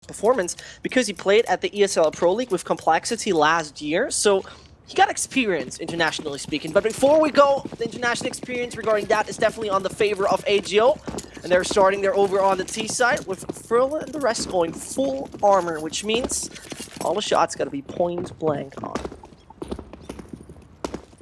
performance because he played at the ESL Pro League with Complexity last year, so he got experience, internationally speaking. But before we go, the international experience regarding that is definitely on the favor of AGO. And they're starting there over on the T side with Furlan and the rest going full armor, which means all the shots got to be point blank on.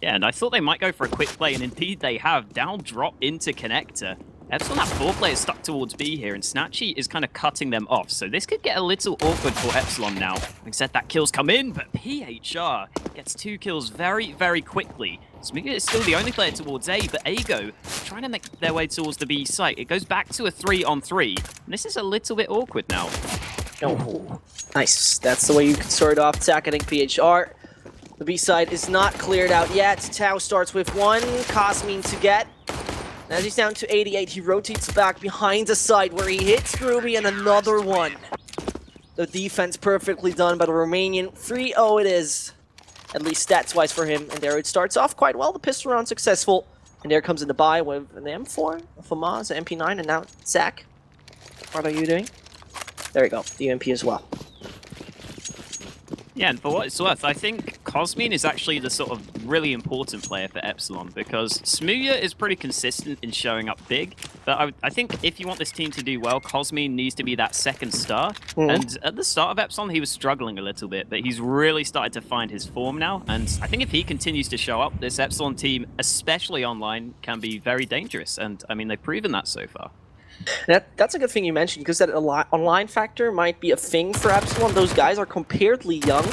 Yeah, and I thought they might go for a quick play, and indeed they have. Down drop into connector. EPSILON have 4 players stuck towards B here, and Snatchy is kind of cutting them off. So this could get a little awkward for EPSILON now. Having said that, kills come in, but PHR gets 2 kills very, very quickly. Smiga is still the only player towards A, but AGO trying to make their way towards the B site. It goes back to a 3-on-3, and this is a little bit awkward now. Oh, nice. That's the way you can start off attacking PHR. The B side is not cleared out yet. Tau starts with 1, Cosmin to get. As he's down to 88, he rotates back behind the side where he hits Groovy and another one. The defense perfectly done by the Romanian. 3-0 it is, at least stats-wise for him. And there it starts off quite well. The pistol round successful. And there comes in the buy with an M4, a FAMAS, an MP9, and now Zach. What are you doing? There we go, the UMP as well. Yeah, and for what it's worth, I think Cosmin is actually the sort of really important player for EPSILON, because Smuya is pretty consistent in showing up big, but I think if you want this team to do well, Cosmin needs to be that second star. And at the start of EPSILON, he was struggling a little bit, but he's really started to find his form now, and I think if he continues to show up, this EPSILON team, especially online, can be very dangerous, and I mean, they've proven that so far. That's a good thing you mentioned, because that online factor might be a thing for EPSILON. Those guys are comparatively young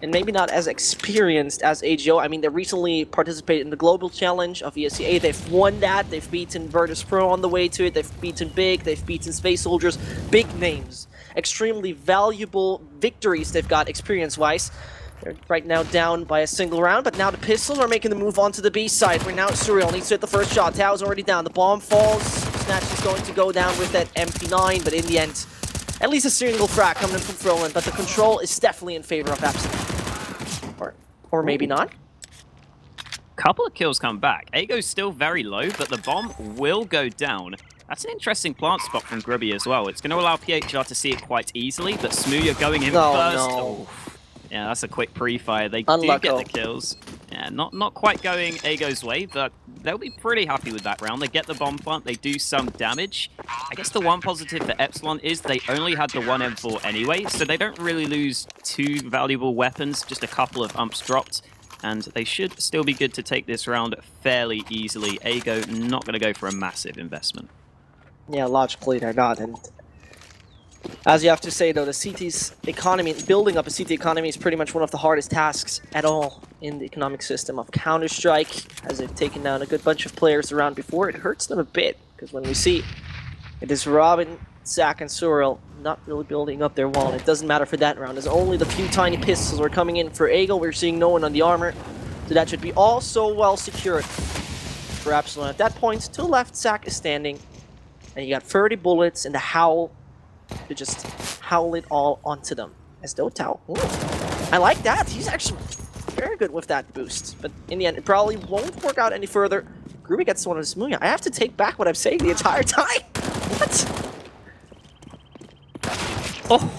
and maybe not as experienced as AGO. I mean, they recently participated in the Global Challenge of ESEA. They've won that. They've beaten Virtus Pro on the way to it. They've beaten Big. They've beaten Space Soldiers. Big names. Extremely valuable victories they've got experience-wise. They're right now down by a single round, but now the Pistols are making the move onto the B side, where now Surreal needs to hit the first shot. Tao's already down. The bomb falls. Snatch is going to go down with that MP9, but in the end, at least a single frag coming in from Froland, but the control is definitely in favor of EPSILON. Or maybe not. Couple of kills come back. Ago's still very low, but the bomb will go down. That's an interesting plant spot from Grubby as well. It's going to allow PHR to see it quite easily, but Smuya going in first. No. Yeah, that's a quick pre-fire. They do get the kills. Yeah, not quite going Ago's way, but they'll be pretty happy with that round. They get the bomb plant, they do some damage. I guess the one positive for EPSILON is they only had the 1 M4 anyway, so they don't really lose 2 valuable weapons, just a couple of umps dropped. And they should still be good to take this round fairly easily. Ago not going to go for a massive investment. Yeah, logically they're not, and as you have to say though, the CT's economy, building up a CT economy is pretty much one of the hardest tasks at all in the economic system of Counter-Strike, as they've taken down a good bunch of players around before. It hurts them a bit, because when we see it is Robin, Zach, and Surreal not really building up their wall, it doesn't matter for that round, as only the few tiny pistols are coming in for Ago. We're seeing no one on the armor, so that should be all so well secured for EPSILON. At that point, to the left, Zach is standing, and you got 30 bullets and the howl to just howl it all onto them. As though Tau. I like that. He's actually very good with that boost. But in the end, it probably won't work out any further. Groovy gets one of his Smuya. I have to take back what I'm saying the entire time. What? Oh,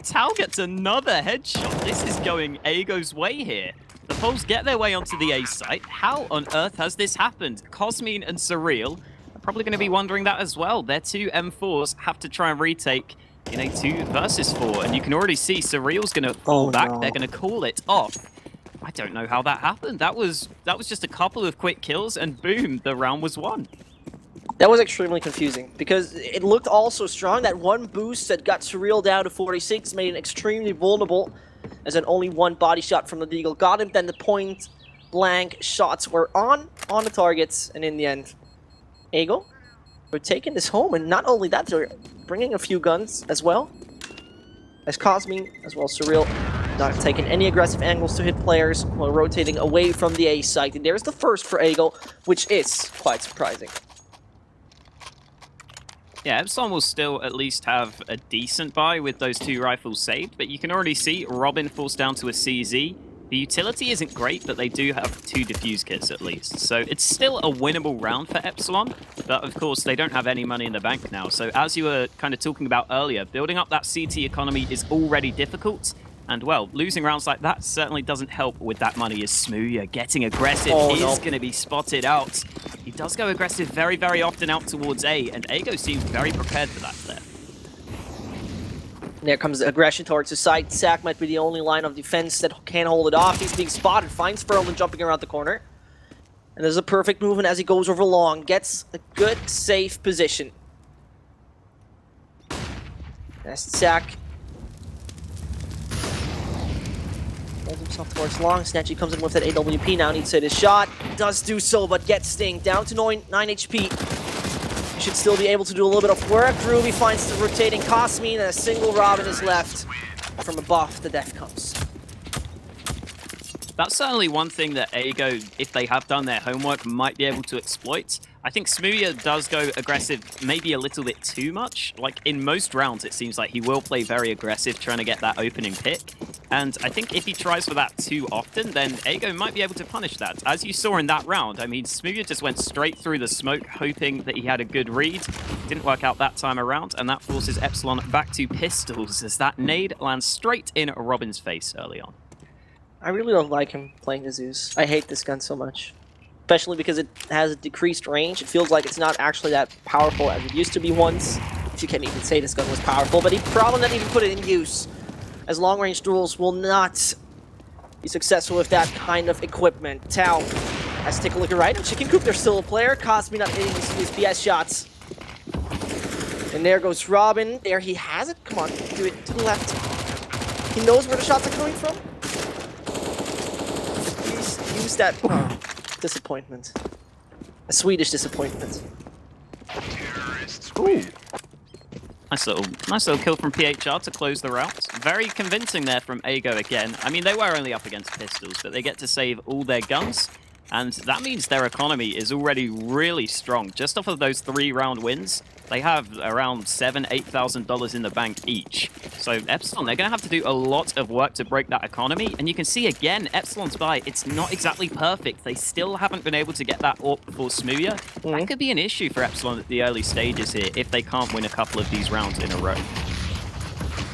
Tau gets another headshot. This is going Ago's way here. The Poles get their way onto the A site. How on earth has this happened? Cosmin and Surreal probably going to be wondering that as well. Their 2 M4s have to try and retake in a 2 versus 4, and you can already see Surreal's going to fall back. They're going to call it off. I don't know how that happened. That was just a couple of quick kills, and boom, the round was won. That was extremely confusing, because it looked all so strong. That one boost that got Surreal down to 46 made him extremely vulnerable, as an only 1 body shot from the Deagle got him. Then the point blank shots were on the targets, and in the end, Ago, we're taking this home, and not only that, they're bringing a few guns as well. As Cosmin, as well as Surreal, not taking any aggressive angles to hit players while rotating away from the A site. And there's the first for Ago, which is quite surprising. Yeah, EPSILON will still at least have a decent buy with those 2 rifles saved, but you can already see Robin falls down to a CZ. The utility isn't great, but they do have 2 defuse kits at least. So it's still a winnable round for EPSILON, but of course they don't have any money in the bank now. So as you were kind of talking about earlier, building up that CT economy is already difficult. And well, losing rounds like that certainly doesn't help with that money. Is Smooya getting aggressive? He's going to be spotted out. He does go aggressive very, very often out towards A, and Ago seems very prepared for that there. There comes the aggression towards the side. Sack might be the only line of defense that can hold it off. He's being spotted, finds Ferlin jumping around the corner. And there's a perfect movement as he goes over long. Gets a good, safe position. As Sack holds himself towards long. Snatchy comes in with that AWP now, needs to hit his shot. Does do so, but gets sting. Down to 9 HP. Should still be able to do a little bit of work. Ruby finds the rotating Cosmin, and a single Robin is left. From above, the death comes. That's certainly one thing that Ago, if they have done their homework, might be able to exploit. I think Smooya does go aggressive maybe a little bit too much. Like, in most rounds, it seems like he will play very aggressive, trying to get that opening pick. And I think if he tries for that too often, then Ago might be able to punish that. As you saw in that round, I mean, Smooya just went straight through the smoke, hoping that he had a good read. Didn't work out that time around, and that forces EPSILON back to pistols as that nade lands straight in Robin's face early on. I really don't like him playing the Zeus. I hate this gun so much. Especially because it has a decreased range. It feels like it's not actually that powerful as it used to be once. If you can even say this gun was powerful, but he probably not even put it in use, as long-range duels will not be successful with that kind of equipment. Tao has to take a look at right, and Chicken Coop, they're still a player. Cosby not hitting his BS shots. And there goes Robin. There he has it. Come on, do it to the left. He knows where the shots are coming from. Use that. Oh, disappointment. A Swedish disappointment. Ooh. Nice little kill from PHR to close the route. Very convincing there from Ago again. I mean, they were only up against pistols, but they get to save all their guns. And that means their economy is already really strong. Just off of those 3-round wins, they have around $7,000, $8,000 in the bank each. So EPSILON, they're going to have to do a lot of work to break that economy. And you can see again, EPSILON's buy, it's not exactly perfect. They still haven't been able to get that AWP before Smooya. That could be an issue for EPSILON at the early stages here if they can't win a couple of these rounds in a row.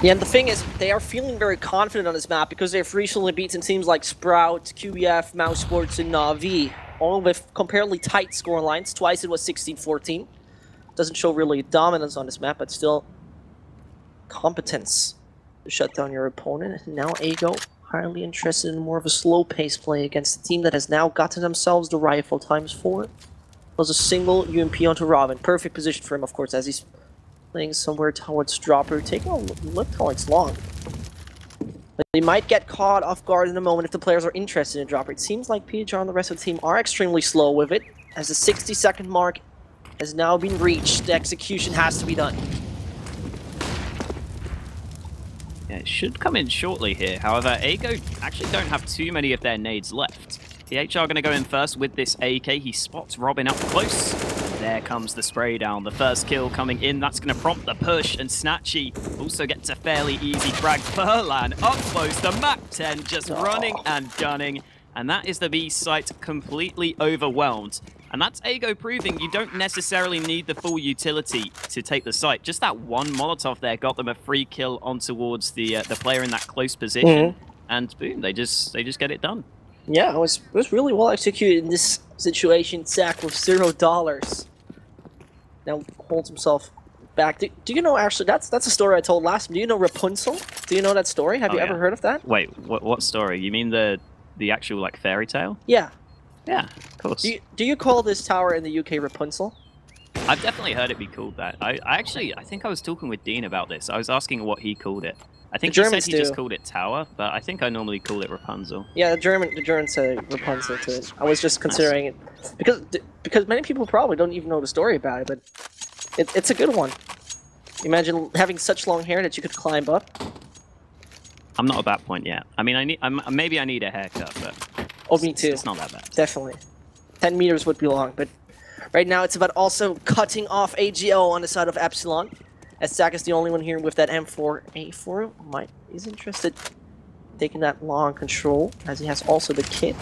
Yeah, and the thing is, they are feeling very confident on this map because they've recently beaten teams like Sprout, QBF, Mouse Sports, and Na'Vi, all with comparatively tight score lines. Twice it was 16-14. Doesn't show really dominance on this map, but still competence to shut down your opponent. And now Ago, highly interested in more of a slow-paced play against a team that has now gotten themselves the rifle ×4. Was a single UMP onto Robin. Perfect position for him, of course, as he's playing somewhere towards Dropper, taking a look towards long. But they might get caught off guard in a moment if the players are interested in Dropper. It seems like PHR and the rest of the team are extremely slow with it, as the 60-second mark has now been reached. The execution has to be done. Yeah, it should come in shortly here. However, Ago actually don't have too many of their nades left. PHR are going to go in first with this AK. He spots Robin up close. There comes the spray down. The first kill coming in. That's going to prompt the push. And Snatchy also gets a fairly easy frag. Furlan up close. The MAC-10 just running and gunning. And that is the B site completely overwhelmed. And that's Ago proving you don't necessarily need the full utility to take the site. Just that one Molotov there got them a free kill on towards the player in that close position. And boom, they just get it done. Yeah, it was really well executed in this situation. Zach with $0. Now holds himself back. Do you know, actually, that's a story I told last time. Do you know Rapunzel? Do you know that story? Have you ever heard of that? Wait, what story? You mean the actual, like, fairy tale? Yeah. Yeah, of course. Do you call this tower in the UK Rapunzel? I've definitely heard it be called that. I think I was talking with Dean about this. I was asking what he called it. I think he said he just called it Tower, but I think I normally call it Rapunzel. Yeah, the Germans say Rapunzel to it. I was just considering it because many people probably don't even know the story about it, but it's a good one. Imagine having such long hair that you could climb up. I'm not at that point yet. I mean, maybe I need a haircut, but oh, me too. It's not that bad. Definitely, 10 meters would be long, but right now it's about also cutting off AGO on the side of EPSILON. As Zach is the only one here with that M4A4, is interested taking that long control, as he has also the kit.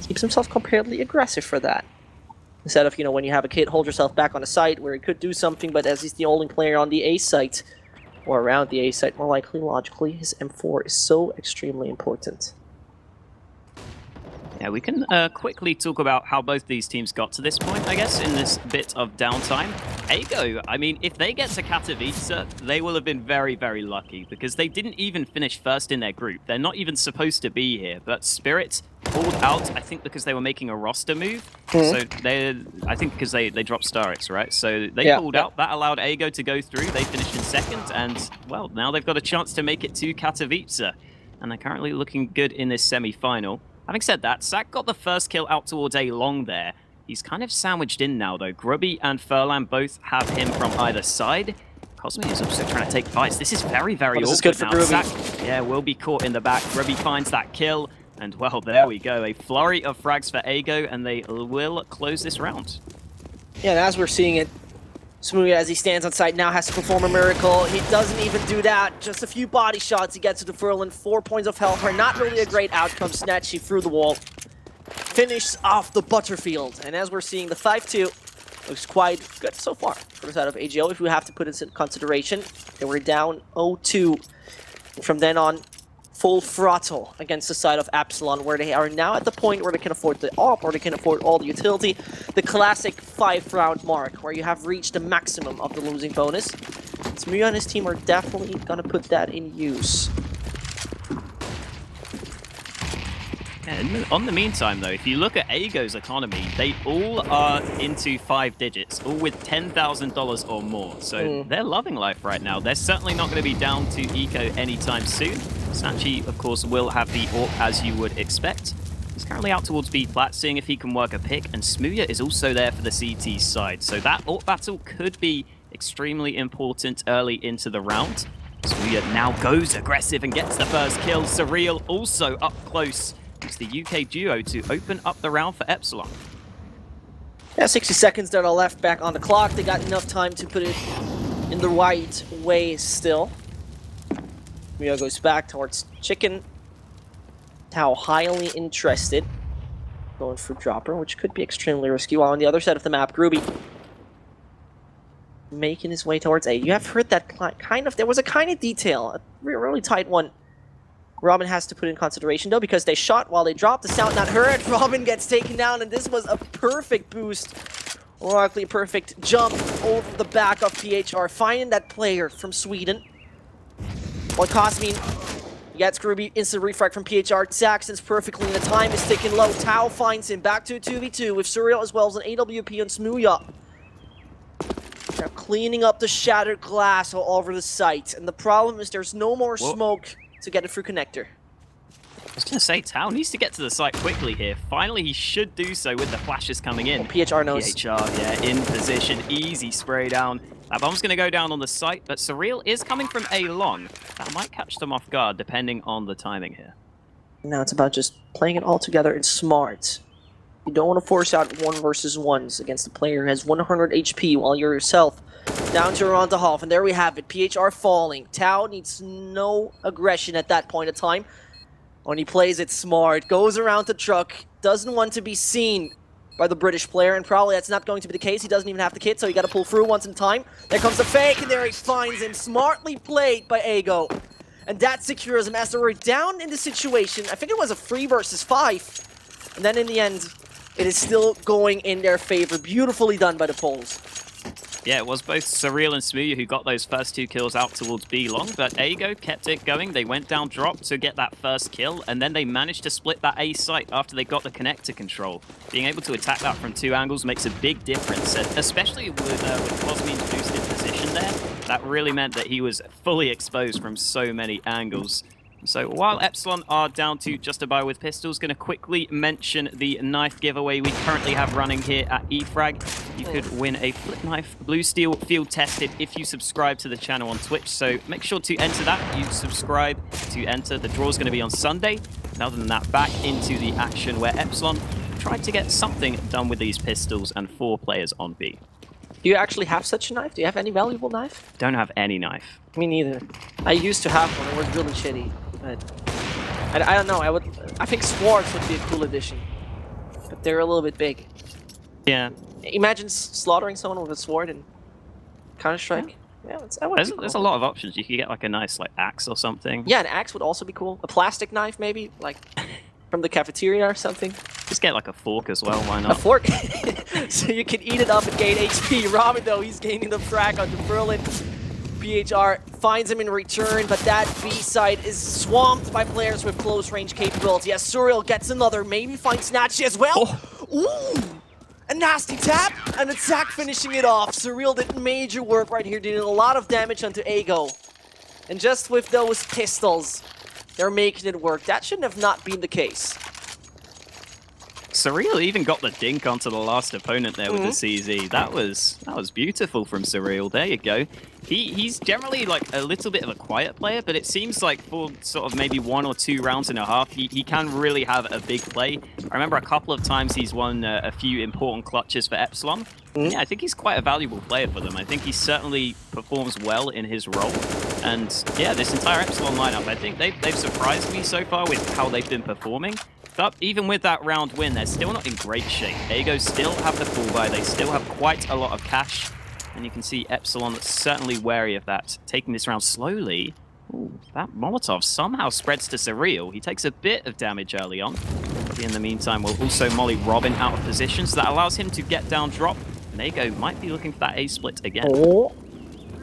Keeps himself comparatively aggressive for that. Instead of, when you have a kit, hold yourself back on a site where he could do something, but as he's the only player on the A site, or around the A site, more likely, logically, his M4 is so extremely important. Yeah, we can quickly talk about how both these teams got to this point, I guess, in this bit of downtime. Ego, I mean, if they get to Katowice, they will have been very, very lucky, because they didn't even finish first in their group. They're not even supposed to be here, but Spirit pulled out, I think, because they were making a roster move. So I think because they dropped Starix, right? So they pulled out. That allowed Ego to go through. They finished in second, and, well, now they've got a chance to make it to Katowice. And they're currently looking good in this semi-final. Having said that, Sack got the first kill out towards A long there. He's kind of sandwiched in now, though. Grubby and Furlan both have him from either side. Cosme is also trying to take fights. This is very, very awkward. This is good for Grubby. Sack, yeah, will be caught in the back. Grubby finds that kill. And, well, there we go. A flurry of frags for Ego, and they will close this round. Yeah, and as we're seeing it, Smooya, as he stands on site, now has to perform a miracle. He doesn't even do that. Just a few body shots. He gets to the Furlan. 4 points of health are not really a great outcome. Snatchy through the wall. Finishes off the Butterfield. And as we're seeing, the 5-2 looks quite good so far for the side of AGO. If we have to put this in consideration, they were down 0-2. From then on, full throttle against the side of EPSILON, where they are now at the point where they can afford the AWP, or they can afford all the utility. The classic 5-round mark, where you have reached the maximum of the losing bonus. Smooya and his team are definitely going to put that in use. Yeah, on the meantime, though, if you look at Ago's economy, they all are into 5 digits, all with $10,000 or more. So they're loving life right now. They're certainly not going to be down to eco anytime soon. Snatchy, of course, will have the AWP as you would expect. He's currently out towards B flat, seeing if he can work a pick, and Smooya is also there for the CT side. So that AWP battle could be extremely important early into the round. Smooya now goes aggressive and gets the first kill. Surreal also up close. It's the UK duo to open up the round for EPSILON. Yeah, 60 seconds that are left back on the clock. They got enough time to put it in the right way still. Mio goes back towards Chicken. Tao highly interested. Going for Dropper, which could be extremely risky. While on the other side of the map, Groovy making his way towards A. You have heard that there was a kind of detail, a really tight one. Robin has to put in consideration, though, because they shot while they dropped. The sound not heard. Robin gets taken down, and this was a perfect boost. Or likely a perfect jump over the back of PHR, finding that player from Sweden. While Cosmin gets Groovy instant refrag from PHR. Saxon's perfectly, and the time is ticking low. Tao finds him back to a 2v2 with Surreal as well as an AWP on Smooya. They're cleaning up the shattered glass all over the site, and the problem is there's no more smoke to get it through connector. I was going to say, Tao needs to get to the site quickly here. Finally, he should do so with the flashes coming in. Well, PHR knows. PHR, yeah, in position. Easy spray down. That bomb's going to go down on the site, but Surreal is coming from A long. That might catch them off guard, depending on the timing here. Now it's about just playing it all together and smart. You don't want to force out 1 versus 1s against a player who has 100 HP while you're yourself down to around the half. And there we have it. PHR falling. Tao needs no aggression at that point of time. When he plays it smart, goes around the truck, doesn't want to be seen by the British player, and probably that's not going to be the case. He doesn't even have the kit, so you got to pull through once in time. There comes the fake, and there he finds him. Smartly played by Ego. And that secures him as they were down in the situation. I think it was a 3 versus 5. And then in the end, it is still going in their favor. Beautifully done by the Poles. Yeah, it was both Surreal and Smooya who got those first 2 kills out towards B long, but Ego kept it going. They went down drop to get that first kill, and then they managed to split that A site after they got the connector control. Being able to attack that from 2 angles makes a big difference, especially with Cosmine's boosted position there. That really meant that he was fully exposed from so many angles. So while EPSILON are down to just a buy with pistols, going to quickly mention the knife giveaway we currently have running here at eFrag. You could win a flip knife, blue steel, field tested, if you subscribe to the channel on Twitch. So make sure to enter that. You subscribe to enter. The draw is going to be on Sunday. And other than that, back into the action where EPSILON tried to get something done with these pistols and 4 players on B. Do you actually have such a knife? Do you have any valuable knife? Don't have any knife. Me neither. I used to have one. It was really shitty. But I don't know. I think swords would be a cool addition, but they're a little bit big. Yeah. Imagine slaughtering someone with a sword in Counter-Strike. Yeah, there's a lot of options. You could get like a nice axe or something. Yeah, an axe would also be cool. A plastic knife, maybe, like from the cafeteria or something. Just get like a fork as well. Why not? A fork, so you can eat it up and gain HP. Robin, though, he's gaining the frag onto Berlin. PHR finds him in return, but that B site is swamped by players with close range capability. As Surreal gets another, maybe finds Snatchy as well. Oh. Ooh! A nasty tap, and a Zach finishing it off. Surreal did major work right here, doing a lot of damage onto Ego. And just with those pistols, they're making it work. That shouldn't have not been the case. Surreal even got the dink onto the last opponent there with the CZ. That was beautiful from Surreal. There you go. He's generally like a little bit of a quiet player, but it seems like for sort of maybe 1 or 2 rounds and a half, he can really have a big play. I remember a couple of times he's won a few important clutches for EPSILON. Yeah, I think he's quite a valuable player for them. I think he certainly performs well in his role. And yeah, this entire EPSILON lineup, I think they've surprised me so far with how they've been performing. But even with that round win, they're still not in great shape. Ego still have the full buy. They still have quite a lot of cash. And you can see EPSILON certainly wary of that, taking this round slowly. Ooh, that Molotov somehow spreads to Surreal. He takes a bit of damage early on. But in the meantime, we'll also molly Robin out of position, so that allows him to get down drop. And Ego might be looking for that A-split again. Oh,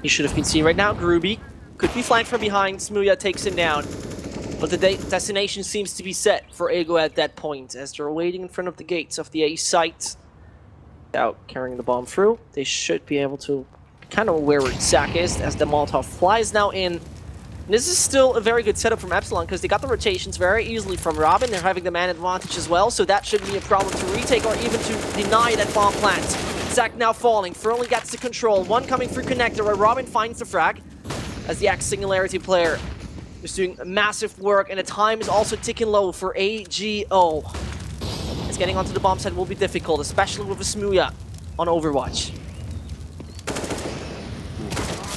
he should have been seen right now. Groovy could be flanked from behind. Smooya takes him down. But the destination seems to be set for Ego at that point, as they're waiting in front of the gates of the A site. Without carrying the bomb through, they should be able to kind of where Zach is, as the Molotov flies now in. And this is still a very good setup from EPSILON, because they got the rotations very easily from Robin. They're having the man advantage as well, so that shouldn't be a problem to retake or even to deny that bomb plant. Zach now falling. Furley gets the control. One coming through connector, where Robin finds the frag, as the Axe Singularity player is doing massive work, and the time is also ticking low for AGO. It's getting onto the bomb site will be difficult, especially with a Smooya on Overwatch.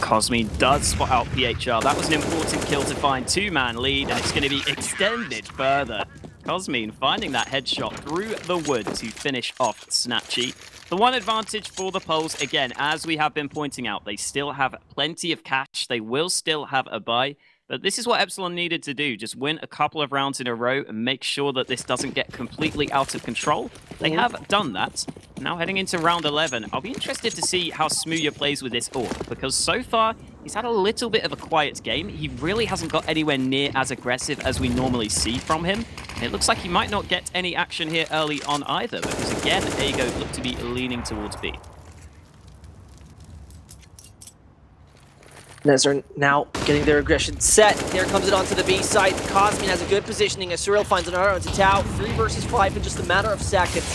Cosme does spot out PHR. That was an important kill to find. 2-man lead, and it's going to be extended further. Cosme finding that headshot through the wood to finish off Snatchy. The one advantage for the Poles, again, as we have been pointing out, they still have plenty of cash. They will still have a buy. But this is what EPSILON needed to do, just win a couple of rounds in a row and make sure that this doesn't get completely out of control. They have done that. Now heading into round 11, I'll be interested to see how Smooya plays with this AWP, because so far, he's had a little bit of a quiet game. He really hasn't got anywhere near as aggressive as we normally see from him. And it looks like he might not get any action here early on either, because again, Ego look to be leaning towards B. As they're now getting their aggression set. There comes it onto the B side. Cosmin has a good positioning as Surreal finds another onto Tau. 3 versus 5 in just a matter of seconds.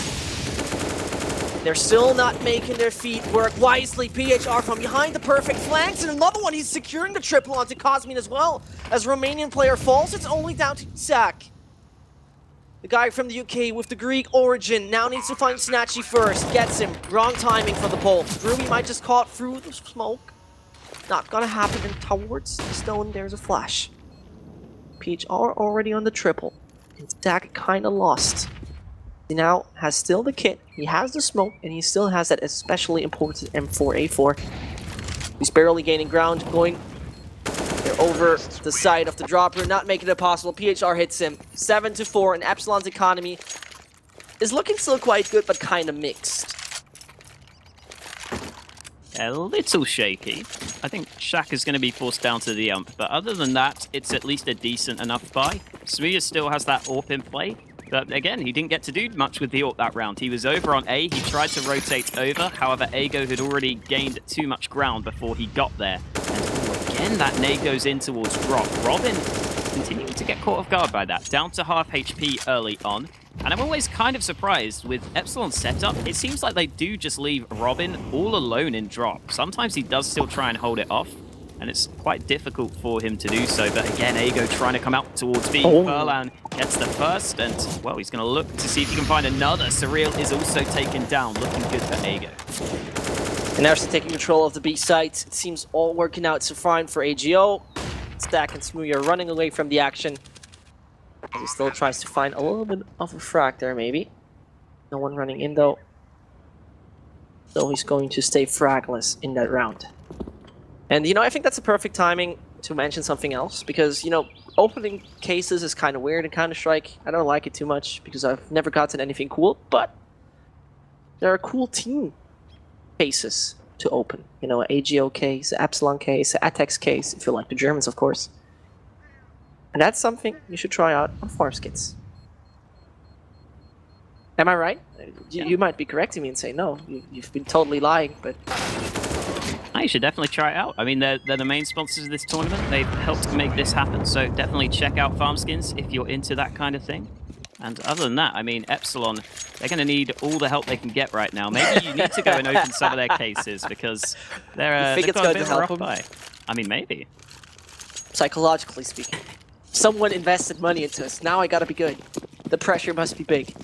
They're still not making their feet work wisely. PHR from behind the perfect flanks, and another one, he's securing the triple onto Cosmin as well. As Romanian player falls, it's only down to Zach. The guy from the UK with the Greek origin now needs to find Snatchy first. Gets him. Wrong timing from the pole. Ruby might just caught through the smoke. Not gonna happen, and towards the stone there's a flash. PHR already on the triple. And Zach kinda lost. He now has still the kit, he has the smoke, and he still has that especially important M4A4. He's barely gaining ground, going over the side of the dropper, not making it possible. PHR hits him. 7-4, and EPSILON's economy is looking still quite good, but kinda mixed. A little shaky. I think Shaq is going to be forced down to the ump, but other than that, it's at least a decent enough buy. Smooya still has that AWP in play, but again, he didn't get to do much with the AWP that round. He was over on A, he tried to rotate over, however, Ego had already gained too much ground before he got there. And again, that nade goes in towards drop. Robin continuing to get caught off guard by that, down to half HP early on. And I'm always kind of surprised with EPSILON's setup. It seems like they do just leave Robin all alone in drop. Sometimes he does still try and hold it off, and it's quite difficult for him to do so. But again, Ego trying to come out towards B. Furlan gets the first, and well, he's going to look to see if he can find another. Surreal is also taken down, looking good for Ego. And now they're taking control of the B site. It seems all working out so fine for AGO. Stack and Smooya running away from the action. He still tries to find a little bit of a frag there, maybe. No one running in, though. So he's going to stay fragless in that round. And, you know, I think that's a perfect timing to mention something else. Because, you know, opening cases is kind of weird in Counter-Strike. I don't like it too much because I've never gotten anything cool. But there are cool team cases to open. You know, AGO case, EPSILON case, ATEX case, if you like the Germans, of course. And that's something you should try out on Farmskins. Am I right? You might be correcting me and say, no, you've been totally lying, but... You should definitely try it out. I mean, they're the main sponsors of this tournament. They've helped make this happen, so definitely check out Farmskins if you're into that kind of thing. And other than that, I mean, EPSILON, they're going to need all the help they can get right now. Maybe you need to go and open some of their cases because they're think it's going to help them? I mean, maybe. Psychologically speaking. Someone invested money into us. Now I gotta be good. The pressure must be big.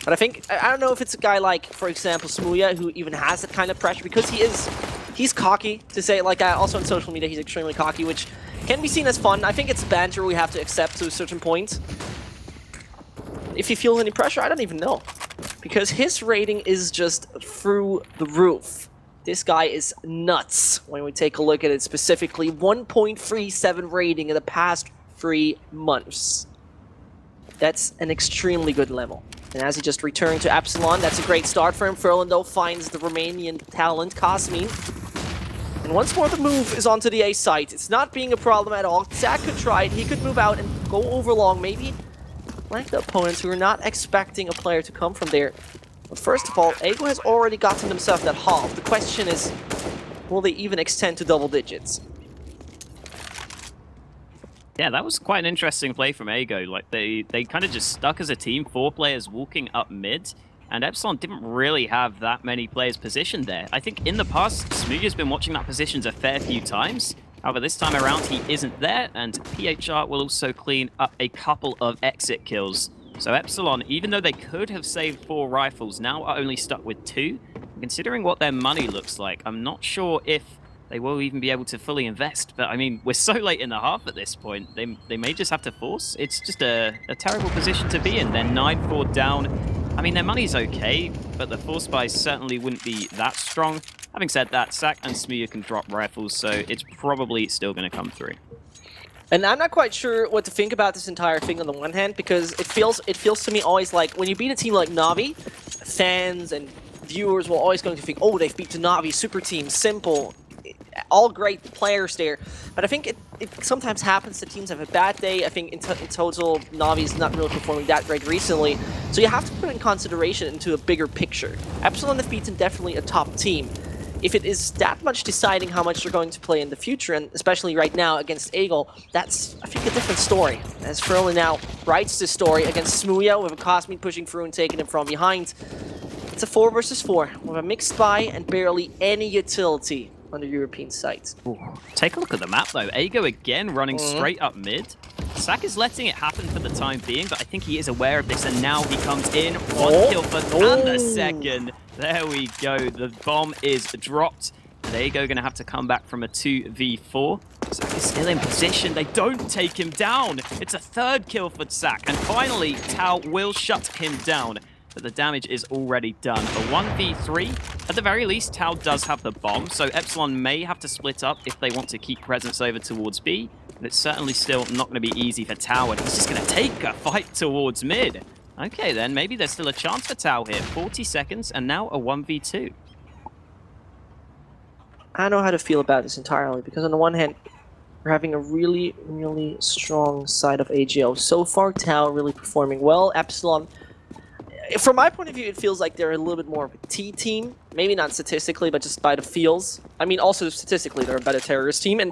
But I think, I don't know if it's a guy like, for example, Smooya, who even has that kind of pressure, because he's cocky, to say it like that. Also on social media, he's extremely cocky, which can be seen as fun. I think it's banter we have to accept to a certain point. If he feels any pressure, I don't even know. Because his rating is just through the roof. This guy is nuts when we take a look at it specifically. 1.37 rating in the past 3 months. That's an extremely good level. And as he just returned to EPSILON, that's a great start for him. Ferland, though, finds the Romanian talent, Cosmin. And once more, the move is onto the A site. It's not being a problem at all. Zach could try it. He could move out and go over long, maybe. Like the opponents who are not expecting a player to come from there. But first of all, Ego has already gotten himself that half. The question is, will they even extend to double digits? Yeah, that was quite an interesting play from Ego. Like, they kind of just stuck as a team, 4 players walking up mid, and EPSILON didn't really have that many players positioned there. I think in the past, Smooya's been watching that positions a fair few times. However, this time around, he isn't there, and PHR will also clean up a couple of exit kills. So EPSILON, even though they could have saved 4 rifles, now are only stuck with 2. Considering what their money looks like, I'm not sure if they will even be able to fully invest. But, I mean, we're so late in the half at this point. They may just have to force. It's just a terrible position to be in. They're 9-4 down. I mean, their money's okay, but the force buys certainly wouldn't be that strong. Having said that, Sak and Smooya can drop rifles, so it's probably still going to come through. And I'm not quite sure what to think about this entire thing on the one hand, because it feels to me always like when you beat a team like Na'Vi, fans and viewers will always going to think, oh, they've beaten Na'Vi, super team, simple, all great players there. But I think it sometimes happens that teams have a bad day. I think in total, Na'Vi is not really performing that great recently. So you have to put in consideration into a bigger picture. EPSILON have beaten definitely a top team. If it is that much deciding how much they're going to play in the future, and especially right now against Eagle, that's, I think, a different story. As Ferland now writes this story against Smooya with a Cosmin pushing through and taking him from behind. It's a 4 versus 4 with a mixed buy and barely any utility on the European site. Ooh. Take a look at the map, though. Ego again running straight up mid. Sak is letting it happen for the time being, but I think he is aware of this, and now he comes in. 1 kill for and the second. There we go. The bomb is dropped. And Ego going to have to come back from a 2v4. Sak is still in position. They don't take him down. It's a 3rd kill for Sak. And finally, Tao will shut him down. But the damage is already done. A 1v3. At the very least, Tao does have the bomb. So EPSILON may have to split up if they want to keep presence over towards B. But it's certainly still not going to be easy for Tao. And he's just going to take a fight towards mid. Okay, then. Maybe there's still a chance for Tao here. 40 seconds, and now a 1v2. I don't know how to feel about this entirely, because on the one hand, we're having a really, really strong side of AGO. So far, Tao really performing well. EPSILON, from my point of view, it feels like they're a little bit more of a T team. Maybe not statistically, but just by the feels. I mean, also statistically, they're a better terrorist team, and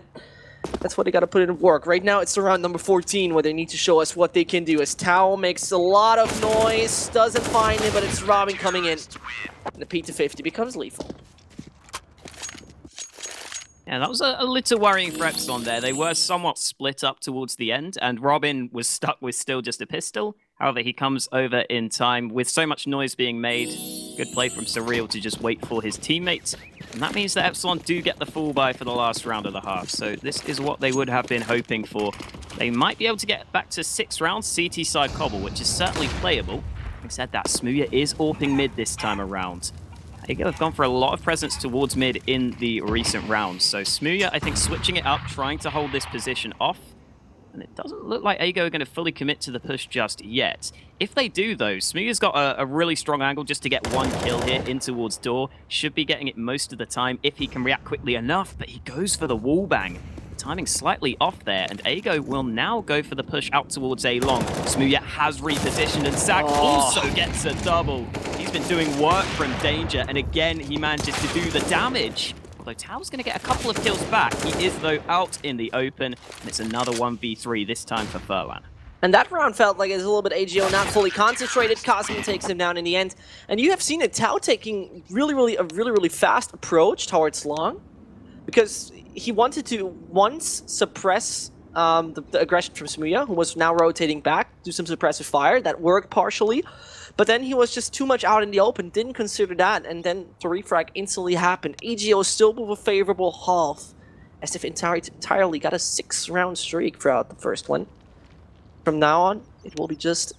that's what they got to put in work. Right now, it's around number 14 where they need to show us what they can do. As Tao makes a lot of noise, doesn't find it, but it's Robin coming in. And the P250 becomes lethal. Yeah, that was a little worrying for EPSILON there. They were somewhat split up towards the end, and Robin was stuck with still just a pistol. However, he comes over in time with so much noise being made. Good play from Surreal to just wait for his teammates. And that means that EPSILON do get the full buy for the last round of the half. So this is what they would have been hoping for. They might be able to get back to 6 rounds CT side cobble, which is certainly playable. Having said that, Smooya is AWPing mid this time around. Ago have gone for a lot of presence towards mid in the recent rounds. So Smooya, I think, switching it up, trying to hold this position off. And it doesn't look like Ago are going to fully commit to the push just yet. If they do, though, Smooya's got a really strong angle just to get 1 kill here in towards door. Should be getting it most of the time if he can react quickly enough, but he goes for the wall bang. Timing slightly off there, and Ago will now go for the push out towards A long. Smooya has repositioned, and Zach also gets a double. He's been doing work from danger, and again, he manages to do the damage. Although Tao's going to get a couple of kills back. He is, though, out in the open, and it's another 1v3, this time for Furlan. And that round felt like it was a little bit AGO not fully concentrated. Cosmin takes him down in the end. And you have seen it, Tao taking a really fast approach towards long. Because he wanted to once suppress the aggression from Smooya, who was now rotating back, do some suppressive fire. That worked partially. But then he was just too much out in the open, didn't consider that, and then the refrag instantly happened. AGO still with a favorable half, as if entirely got a 6-round streak throughout the first one. From now on, it will be just,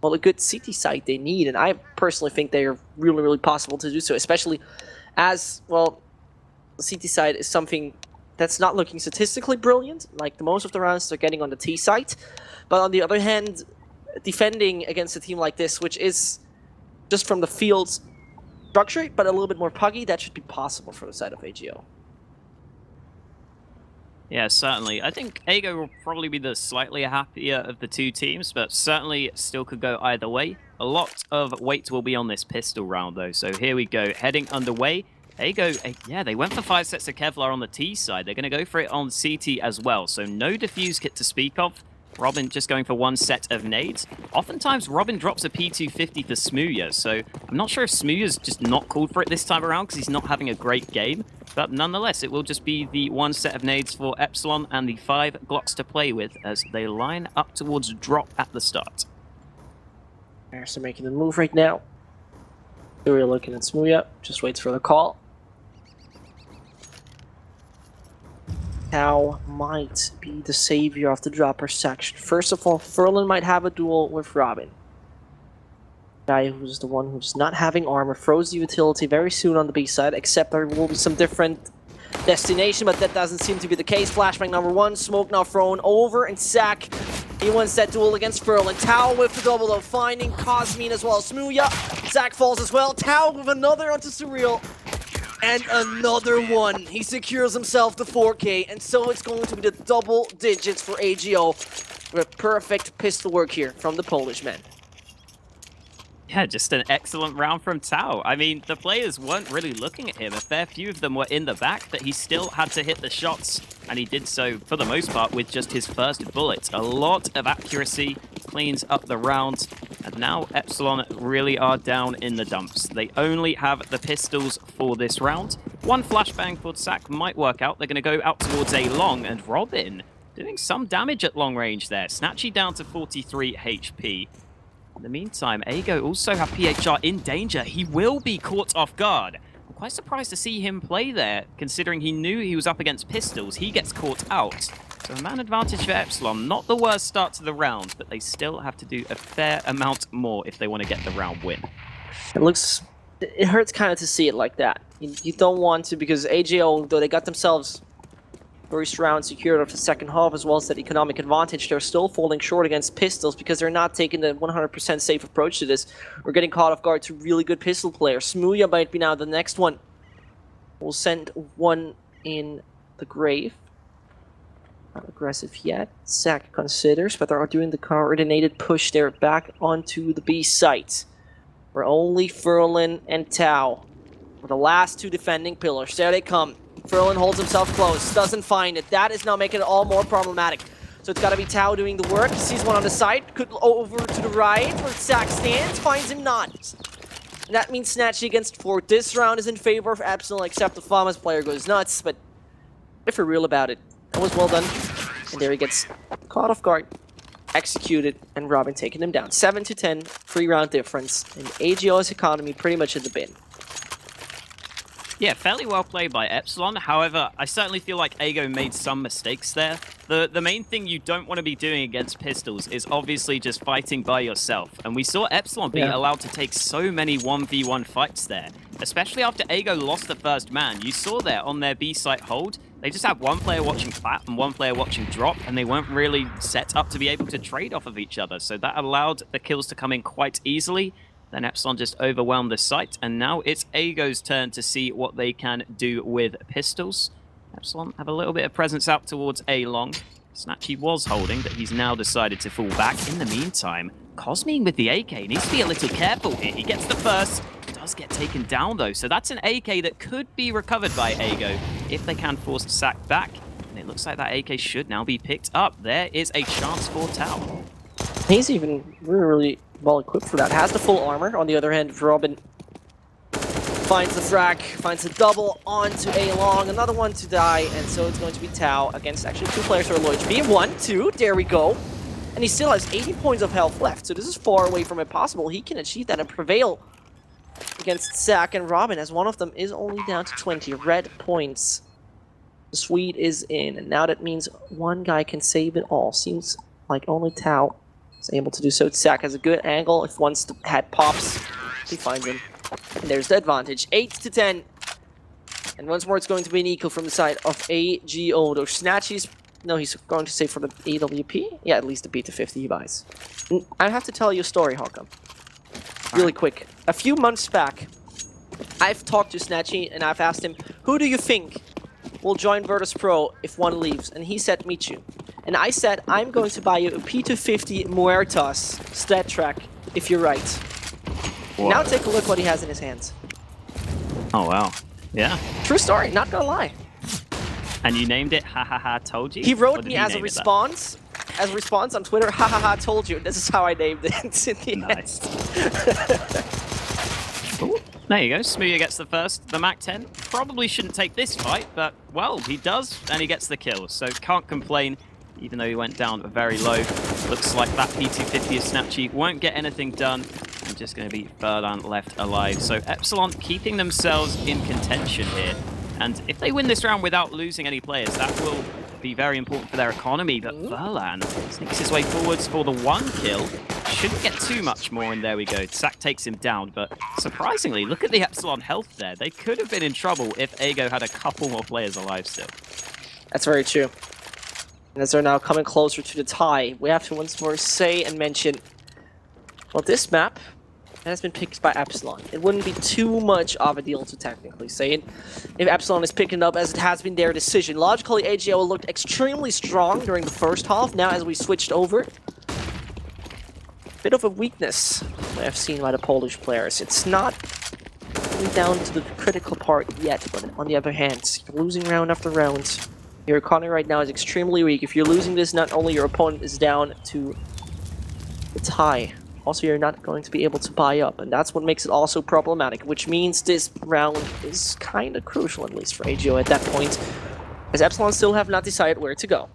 well, a good CT site they need, and I personally think they are really possible to do so, especially as, well, the CT site is something that's not looking statistically brilliant, like the most of the rounds they're getting on the T site, but on the other hand, defending against a team like this, which is just from the field's structure, but a little bit more puggy, that should be possible for the side of AGO. Yeah, certainly. I think Ago will probably be the slightly happier of the two teams, but certainly still could go either way. A lot of weight will be on this pistol round, though, so here we go. Heading underway. Ago, yeah, they went for 5 sets of Kevlar on the T side. They're going to go for it on CT as well, so no defuse kit to speak of. Robin just going for 1 set of nades. Oftentimes, Robin drops a P250 for Smooya, so I'm not sure if Smooya's just not called for it this time around because he's not having a great game. But nonetheless, it will just be the 1 set of nades for EPSILON and the 5 Glocks to play with as they line up towards drop at the start. Bears are making the move right now. We're looking at Smooya, just waits for the call. Tao might be the savior of the dropper section. First of all, Furlan might have a duel with Robin. Guy who's the one who's not having armor throws the utility very soon on the B side, except there will be some different destination, but that doesn't seem to be the case. Flashbang number 1, smoke now thrown over, and Zach, he wins that duel against Furlan. Tao with the double though, finding Cosmin as well. Smooya, Zach falls as well. Tao with another onto Surreal. And another one. He secures himself the 4K, and so it's going to be the double digits for AGO. With perfect pistol work here from the Polish man. Yeah, just an excellent round from Tao. I mean, the players weren't really looking at him. A fair few of them were in the back, but he still had to hit the shots, and he did so, for the most part, with just his first bullet. A lot of accuracy, cleans up the round, and now EPSILON really are down in the dumps. They only have the pistols for this round. 1 flashbang for Zach might work out. They're going to go out towards A long, and Robin doing some damage at long range there. Snatchy down to 43 HP. In the meantime, Ago also have PHR in danger. He will be caught off guard. I'm quite surprised to see him play there, considering he knew he was up against pistols. He gets caught out. So a man advantage for EPSILON. Not the worst start to the round, but they still have to do a fair amount more if they want to get the round win. It hurts kind of to see it like that. You don't want to, because AGO, though they got themselves first round secured of the second half as well as that economic advantage, they're still falling short against pistols because they're not taking the 100% safe approach to this. We're getting caught off guard to really good pistol players. Smooya might be now the next one. We'll send one in the grave. Not aggressive yet. Zach considers, but they are doing the coordinated push there back onto the B site. Where only Furlan and Tao are the last 2 defending pillars. There they come. Furlan holds himself close, doesn't find it. That is now making it all more problematic. So it's got to be Tao doing the work. He sees one on the side, could over to the right, where Zach stands, finds him not. And that means Snatchy against 4. This round is in favor of EPSILON, except the Farmers player goes nuts, but if we're real about it, that was well done. And there he gets caught off guard, executed, and Robin taking him down. 7-10, 3-round difference, and AGO's economy pretty much in the bin. Yeah, fairly well played by EPSILON. However, I certainly feel like Ago made some mistakes there. The main thing you don't want to be doing against pistols is obviously just fighting by yourself. And we saw EPSILON be allowed to take so many 1v1 fights there, especially after Ago lost the first man. You saw there on their B site hold, they just had one player watching plat and one player watching drop, and they weren't really set up to be able to trade off of each other. So that allowed the kills to come in quite easily. Then EPSILON just overwhelmed the site, and now it's Ago's turn to see what they can do with pistols. EPSILON have a little bit of presence out towards A long. Snatchy was holding, but he's now decided to fall back. In the meantime, Cosmine with the AK needs to be a little careful here. He gets the first, does get taken down though, so that's an AK that could be recovered by Ago if they can force Sack back. And it looks like that AK should now be picked up. There is a chance for Tao. He's even really well equipped for that. Has the full armor. On the other hand, Robin finds the frag, finds a double onto A long, another one to die, and so it's going to be Tao against actually two players who are low HP. 1, 2, there we go. And he still has 80 points of health left, so this is far away from impossible. He can achieve that and prevail against Zack and Robin, as one of them is only down to 20 red points. The Swede is in, and now that means one guy can save it all. Seems like only Tao is able to do so. Zack has a good angle. If one's head pops, he finds him. And there's the advantage. 8-10. And once more, it's going to be an eco from the side of AGO. Those Snatchies. No, he's going to save for the AWP. Yeah, at least the B250 he buys. And I have to tell you a story, Håkon. Really quick. A few months back, I've talked to Snatchy and I've asked him, who do you think will join Virtus Pro if one leaves? And he said, Michu. And I said, I'm going to buy you a P250 Muertas stat track if you're right. What? Now take a look what he has in his hands. Oh, wow. Yeah. True story, not gonna lie. And you named it Ha Ha Ha Told You? He wrote me as a response. As a response on Twitter, Ha Ha Ha Told You. This is how I named it. Nice. Ooh, there you go. Smooya gets the first. The MAC-10 probably shouldn't take this fight, but, well, he does, and he gets the kill. So can't complain, even though he went down very low. Looks like that P250 of Snatchy won't get anything done. And just going to be Furlan left alive. So EPSILON keeping themselves in contention here. And if they win this round without losing any players, that will be very important for their economy. But Furlan sneaks his way forwards for the 1 kill. Shouldn't get too much more, and there we go. Sack takes him down, but surprisingly, look at the EPSILON health there. They could have been in trouble if Ago had a couple more players alive still. That's very true. And as they're now coming closer to the tie, we have to once more say and mention, well, this map has been picked by EPSILON. It wouldn't be too much of a deal to technically say it if EPSILON is picking up, as it has been their decision. Logically, AGO looked extremely strong during the first half. Now, as we switched over, bit of a weakness I have seen by the Polish players. It's not really down to the critical part yet, but on the other hand, you're losing round after round. Your economy right now is extremely weak. If you're losing this, not only your opponent is down to the tie, also you're not going to be able to buy up, and that's what makes it also problematic, which means this round is kind of crucial, at least for AGO at that point, as EPSILON still have not decided where to go.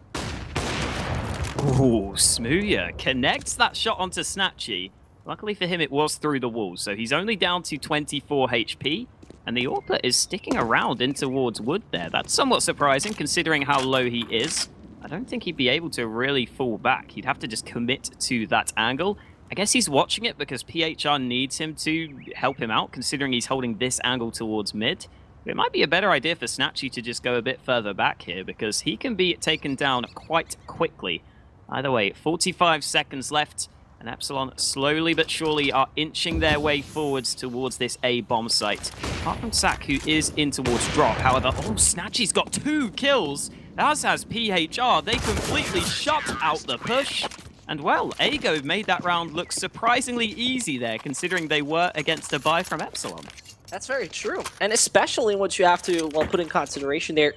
Ooh, Smooya connects that shot onto Snatchy. Luckily for him, it was through the wall, so he's only down to 24 HP, and the AWP is sticking around in towards wood there. That's somewhat surprising, considering how low he is. I don't think he'd be able to really fall back. He'd have to just commit to that angle. I guess he's watching it because PHR needs him to help him out, considering he's holding this angle towards mid. It might be a better idea for Snatchy to just go a bit further back here, because he can be taken down quite quickly. Either way, 45 seconds left, and EPSILON slowly but surely are inching their way forwards towards this A bomb site. Apart from Sack, who is in towards drop. However, oh, Snatchy's got 2 kills, as has PHR. They completely shut out the push. And well, Ago made that round look surprisingly easy there, considering they were against a buy from EPSILON. That's very true. And especially what you have to, well, put in consideration there,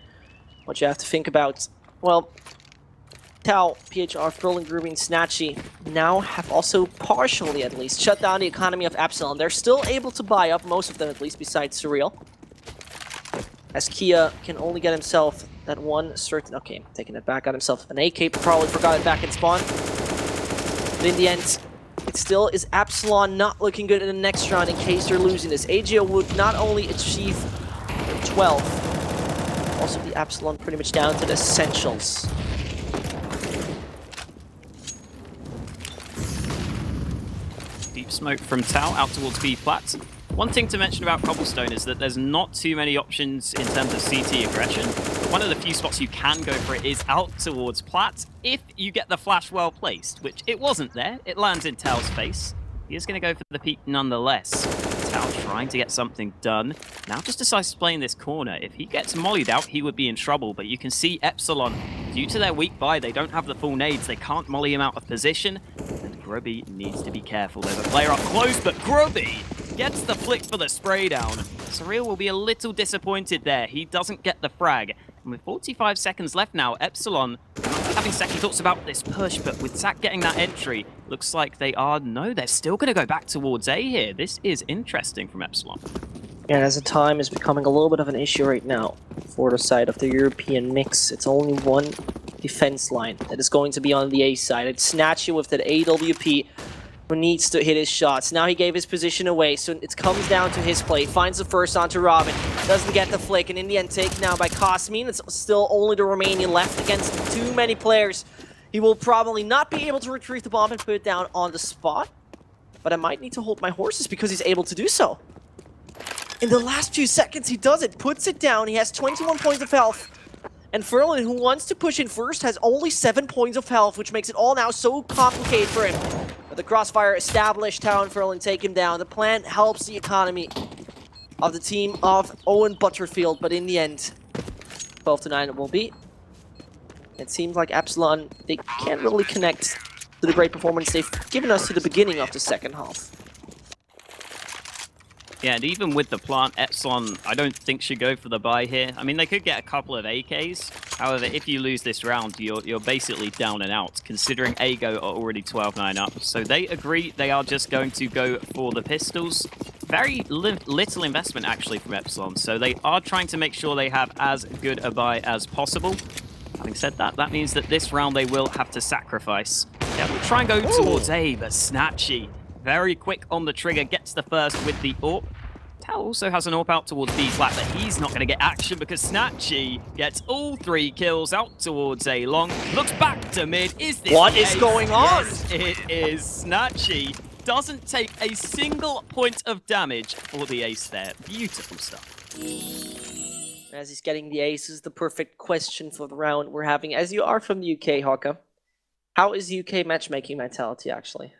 what you have to think about, well, Tao, PHR, Furlan, Grooving, Snatchy now have also partially, at least, shut down the economy of EPSILON. They're still able to buy up, most of them at least, besides Surreal. As Kia can only get himself that one certain... Okay, taking it back, got himself an AK, probably forgot it back in spawn. But in the end, it still is EPSILON not looking good in the next round in case they're losing this. AGO would not only achieve 12. Also the EPSILON pretty much down to the essentials. Deep smoke from Tau out towards B flat. One thing to mention about Cobblestone is that there's not too many options in terms of CT aggression. One of the few spots you can go for it is out towards Plat if you get the flash well placed, which it wasn't there. It lands in Tau's face. He is going to go for the peek nonetheless. Tau trying to get something done. Now just decides to play in this corner. If he gets mollied out, he would be in trouble, but you can see EPSILON, due to their weak buy, they don't have the full nades. They can't molly him out of position, and Grubby needs to be careful. There's a player up close, but Grubby gets the flick for the spray down. Surreal will be a little disappointed there. He doesn't get the frag. And with 45 seconds left now, EPSILON having second thoughts about this push, but with Zach getting that entry, looks like they are... No, they're still going to go back towards A here. This is interesting from EPSILON. And as the time is becoming a little bit of an issue right now for the side of the European mix, it's only one defense line that is going to be on the A side. It's Snatchy with that AWP who needs to hit his shots. Now he gave his position away, so it comes down to his play. Finds the first onto Robin. Doesn't get the flick, and in the end taken now by Cosmin. It's still only the Romanian left against too many players. He will probably not be able to retrieve the bomb and put it down on the spot. But I might need to hold my horses because he's able to do so. In the last few seconds he does it, puts it down. He has 21 points of health. And Ferlin, who wants to push in first, has only 7 points of health, which makes it all now so complicated for him. But the crossfire established, Tau and Ferlin take him down. The plan helps the economy of the team of Owen Butterfield, but in the end, 12-9 it will be. It seems like EPSILON, they can't really connect to the great performance they've given us to the beginning of the second half. Yeah, and even with the plant, EPSILON, I don't think should go for the buy here. I mean, they could get a couple of AKs. However, if you lose this round, you're basically down and out, considering AGO are already 12-9 up. So they agree they are just going to go for the pistols. Very little investment, actually, from EPSILON. So they are trying to make sure they have as good a buy as possible. Having said that, that means that this round they will have to sacrifice. Yeah, we'll try and go towards A, but Snatchy, very quick on the trigger, gets the first with the AWP. Tau also has an AWP out towards B flat, but he's not going to get action because Snatchy gets all 3 kills out towards A long. Looks back to mid. Is this What is going on? Yes, it is. Snatchy doesn't take a single point of damage for the ace there. Beautiful stuff. As he's getting the ace, is the perfect question for the round we're having. As you are from the UK, Hawka, how is UK matchmaking mentality, actually?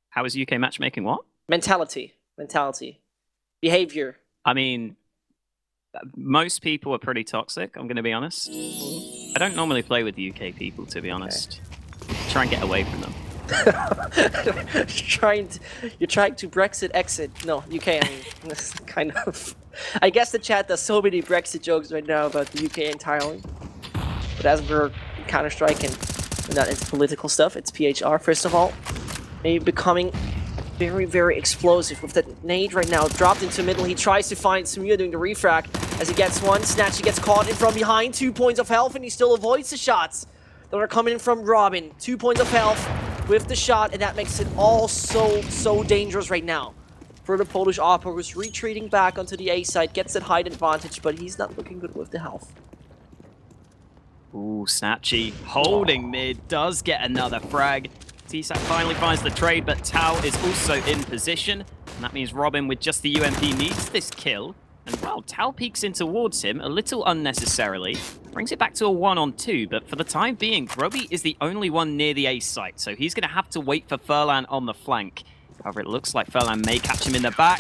How is UK matchmaking what? Mentality. Behavior. I mean, most people are pretty toxic, I'm going to be honest. I don't normally play with UK people, to be honest. Okay. Try and get away from them. you're trying to Brexit exit. No, UK, I mean, this kind of... I guess the chat does so many Brexit jokes right now about the UK entirely. But as we're Counter-Strike and we're not into political stuff, it's PHR, first of all. Maybe becoming very, very explosive with that nade right now. Dropped into middle. He tries to find Samir doing the refrag as he gets one. Snatch, he gets caught in from behind. 2 points of health, and he still avoids the shots that are coming in from Robin. 2 points of health with the shot, and that makes it all so dangerous right now for the Polish Opera, who's retreating back onto the A side, gets that height advantage, but he's not looking good with the health. Ooh, Snatchy holding mid, does get another frag. TSAC finally finds the trade, but Tau is also in position. And that means Robin, with just the UMP, needs this kill. And well, Tau peeks in towards him a little unnecessarily. Brings it back to a 1-on-2, but for the time being, Grubby is the only one near the A site. So he's going to have to wait for Furlan on the flank. However, it looks like Furlan may catch him in the back.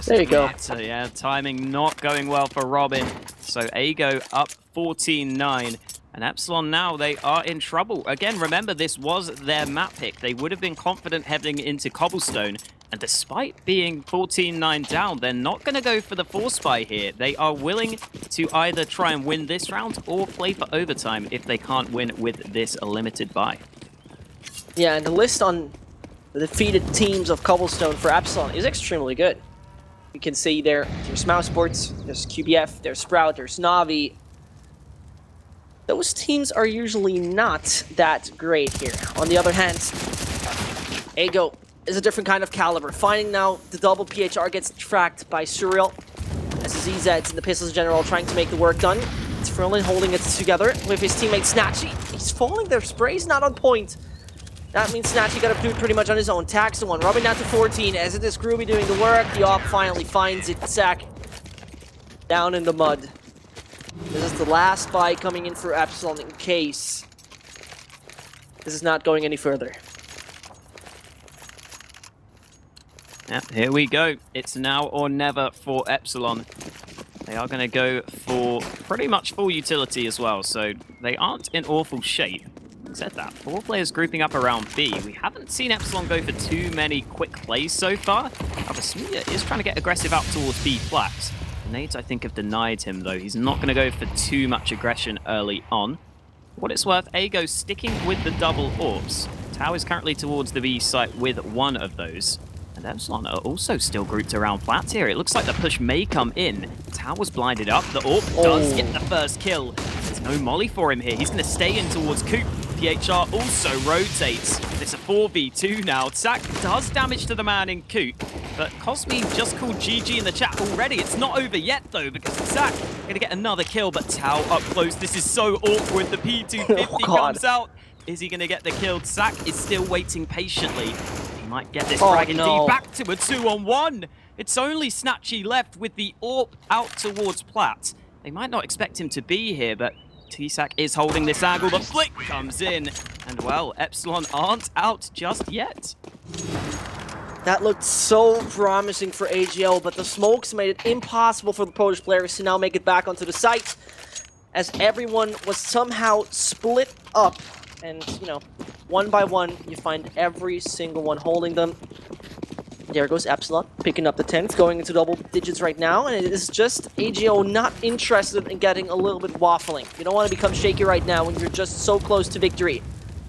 There you go. So yeah, timing not going well for Robin. So Ago up 14-9. And EPSILON now, they are in trouble. Again, remember, this was their map pick. They would have been confident heading into Cobblestone. And despite being 14-9 down, they're not going to go for the force buy here. They are willing to either try and win this round or play for overtime if they can't win with this limited buy. Yeah, and the list on the defeated teams of Cobblestone for EPSILON is extremely good. You can see there's Mouse Sports, there's QBF, there's Sprout, there's Navi. Those teams are usually not that great here. On the other hand, Ago is a different kind of caliber. Finding now the double PHR gets tracked by Surreal as ZZs and the Pistols in general trying to make the work done. It's Ferlin holding it together with his teammate Snatchy. He's falling, their spray's not on point. That means Snatchy got to do it pretty much on his own. Tags the one, rubbing down to 14. As it is Groovy doing the work, the op finally finds it. Sack down in the mud. This is the last buy coming in for EPSILON in case this is not going any further. Yeah, here we go. It's now or never for EPSILON. They are going to go for pretty much full utility as well, so they aren't in awful shape. Said that, 4 players grouping up around B. We haven't seen EPSILON go for too many quick plays so far. However, Smooya is trying to get aggressive out towards B flat. The nades, I think, have denied him, though. He's not going to go for too much aggression early on. For what it's worth, Ago sticking with the double orbs. Tau is currently towards the B site with one of those. And EPSILON are also still grouped around flats here. It looks like the push may come in. Tau was blinded up. The orb does get the first kill. There's no molly for him here. He's going to stay in towards Coop. PHR also rotates. It's a 4v2 now. Zach does damage to the man in Coop, but Cosme just called GG in the chat already. It's not over yet, though, because Zach going to get another kill, but Tau up close. This is so awkward. The P250 comes out. Is he going to get the kill? Zach is still waiting patiently. He might get this frag indeed. Back to a 2-on-1. It's only Snatchy left with the AWP out towards Plat. They might not expect him to be here, but T-Sac is holding this angle. The flick comes in, and well, EPSILON aren't out just yet. That looked so promising for AGL, but the smokes made it impossible for the Polish players to now make it back onto the site, as everyone was somehow split up. And, you know, one by one, you find every single one holding them. There goes EPSILON, picking up the 10th, going into double digits right now, and it is just AGO not interested in getting a little bit waffling. You don't want to become shaky right now when you're just so close to victory.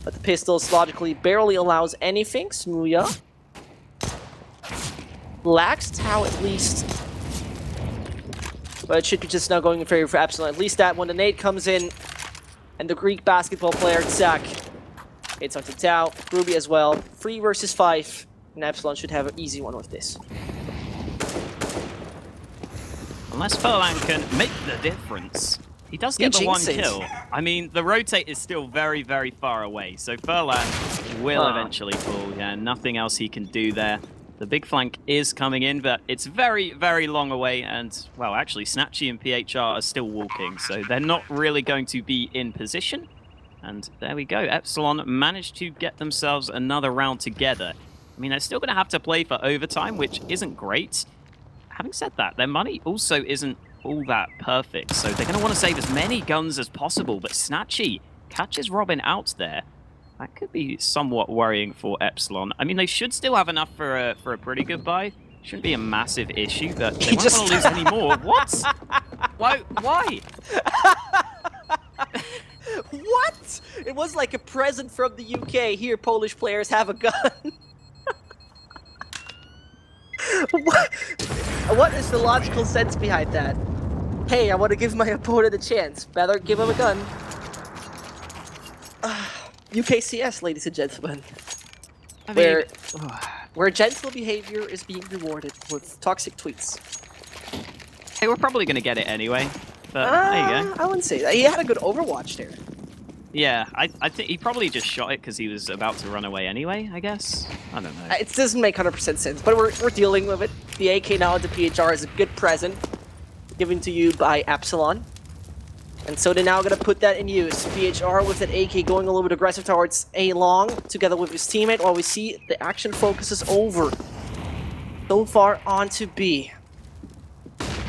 But the Pistols logically barely allows anything. Smooya lacks Tau at least. But it should be just now going in favor for EPSILON. At least that when the nade comes in, and the Greek basketball player, Zach, hits onto Tau, Ruby as well. 3 versus 5. And EPSILON should have an easy one with this. Unless Furlan can make the difference. He does get the 1 kill. I mean, the rotate is still very, very far away. So Furlan will eventually fall. Yeah, nothing else he can do there. The big flank is coming in, but it's very, very long away. And, well, actually, Snatchy and PHR are still walking. So they're not really going to be in position. And there we go. EPSILON managed to get themselves another round together. I mean, they're still going to have to play for overtime, which isn't great. Having said that, their money also isn't all that perfect, so they're going to want to save as many guns as possible, but Snatchy catches Robin out there. That could be somewhat worrying for EPSILON. I mean, they should still have enough for a pretty good buy. Shouldn't be a massive issue, but they won't want to lose any more. What? Why? What? It was like a present from the UK. Here, Polish players have a gun. What is the logical sense behind that? Hey, I want to give my opponent a chance. Better give him a gun. UKCS, ladies and gentlemen. I mean, where gentle behavior is being rewarded with toxic tweets. Hey, we're probably going to get it anyway, but there you go. I wouldn't say that. He had a good Overwatch there. Yeah, I think he probably just shot it because he was about to run away anyway, I guess. I don't know. It doesn't make 100% sense, but we're dealing with it. The AK now into PHR is a good present given to you by EPSILON. And so they're now going to put that in use. PHR with that AK going a little bit aggressive towards A long, together with his teammate, while we see the action focus is over. So far onto B.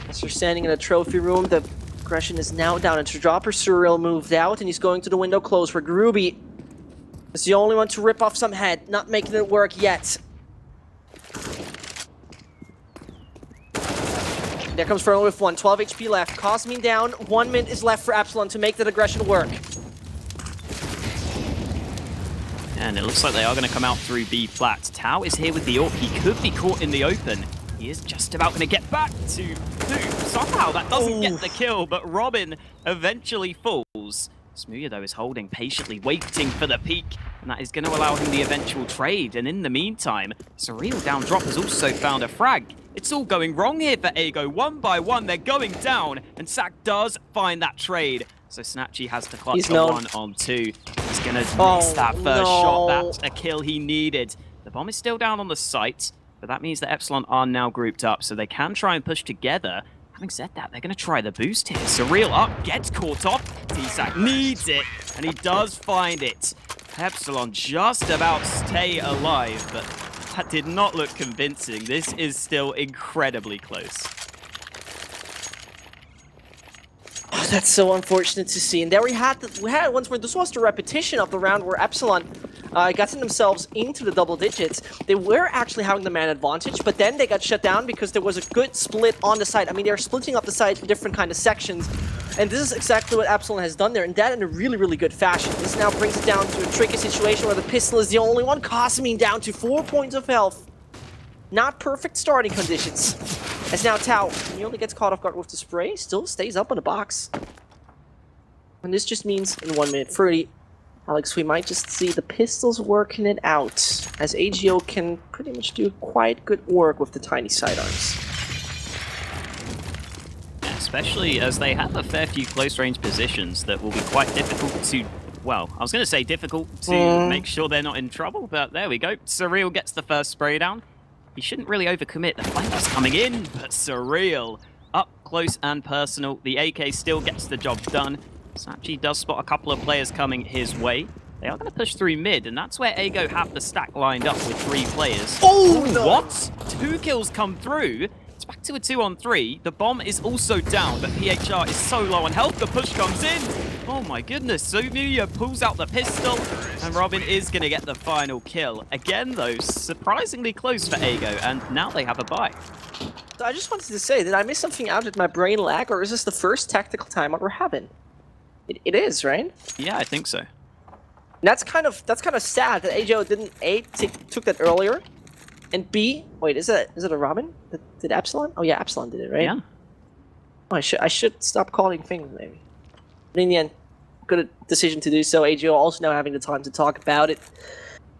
As they're standing in a trophy room, the aggression is now down into Dropper. Surreal moved out, and he's going to the window close, where Groovy is the only one to rip off some head, not making it work yet. There comes Ferno with 12 HP left. Cosmin down, 1 minute is left for EPSILON to make that aggression work. And it looks like they are going to come out through B flat. Tau is here with the AWP. He could be caught in the open. He is just about going to get back to Coop. Somehow that doesn't get the kill, but Robin eventually falls. Smooya, though, is holding patiently, waiting for the peak. and that is going to allow him the eventual trade. And in the meantime, Surreal down drop has also found a frag. It's all going wrong here for Ago. One by one, they're going down, and Sack does find that trade. So Snatchy has to clutch a 1-on-2. He's going to miss that first shot. That's a kill he needed. The bomb is still down on the site, but that means that EPSILON are now grouped up, so they can try and push together. Having said that, they're going to try the boost here. Surreal up, gets caught off. T-Sack needs it, and he does find it. EPSILON just about stay alive, but that did not look convincing. This is still incredibly close. Oh, that's so unfortunate to see. And there we had once more. This was the repetition of the round where EPSILON got themselves into the double digits. They were actually having the man advantage, but then they got shut down because there was a good split on the side. I mean, they're splitting up the side in different kind of sections. And this is exactly what EPSILON has done there, and that in a really, really good fashion. This now brings it down to a tricky situation where the pistol is the only one. Cosmine down to 4 points of health. Not perfect starting conditions. As now Tau nearly gets caught off guard with the spray, still stays up on the box. And this just means in 1 minute 30, Alex, we might just see the pistols working it out, as AGO can pretty much do quite good work with the tiny sidearms. Especially as they have a fair few close-range positions that will be quite difficult to, well, I was going to say difficult to make sure they're not in trouble, but there we go. Surreal gets the first spray down. He shouldn't really overcommit. The flank's coming in, but Surreal up close and personal. The AK still gets the job done. Snatchy does spot a couple of players coming his way. They are going to push through mid, and that's where Ago have the stack lined up with 3 players. Oh, no. What? 2 kills come through. It's back to a 2-on-3. The bomb is also down, but PHR is so low on health. The push comes in. Oh my goodness. Sumuya pulls out the pistol, and Robin is going to get the final kill. Again, though, surprisingly close for Ago, and now they have a bye. So I just wanted to say, did I miss something out at my brain lag, or is this the first tactical timeout we're having? It is, right? Yeah, I think so. And that's kind of sad that AGO didn't took that earlier. And B, wait, is it a Robin? Did EPSILON? Oh yeah, EPSILON did it, right? Yeah. Oh, I should stop calling things maybe. But in the end, good decision to do so. AGO also now having the time to talk about it.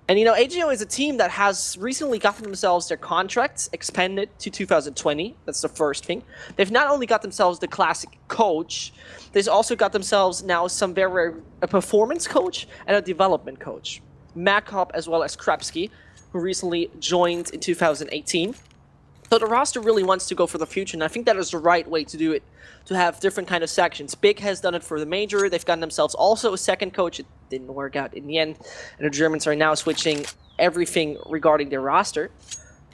And you know, AGO is a team that has recently gotten themselves their contracts expanded to 2020. That's the first thing. They've not only got themselves the classic coach, they've also got themselves now a performance coach and a development coach. Makop as well as Krapski, who recently joined in 2018. So the roster really wants to go for the future, and I think that is the right way to do it, to have different kind of sections. Big has done it for the major. They've gotten themselves also a second coach. It didn't work out in the end, and the Germans are now switching everything regarding their roster.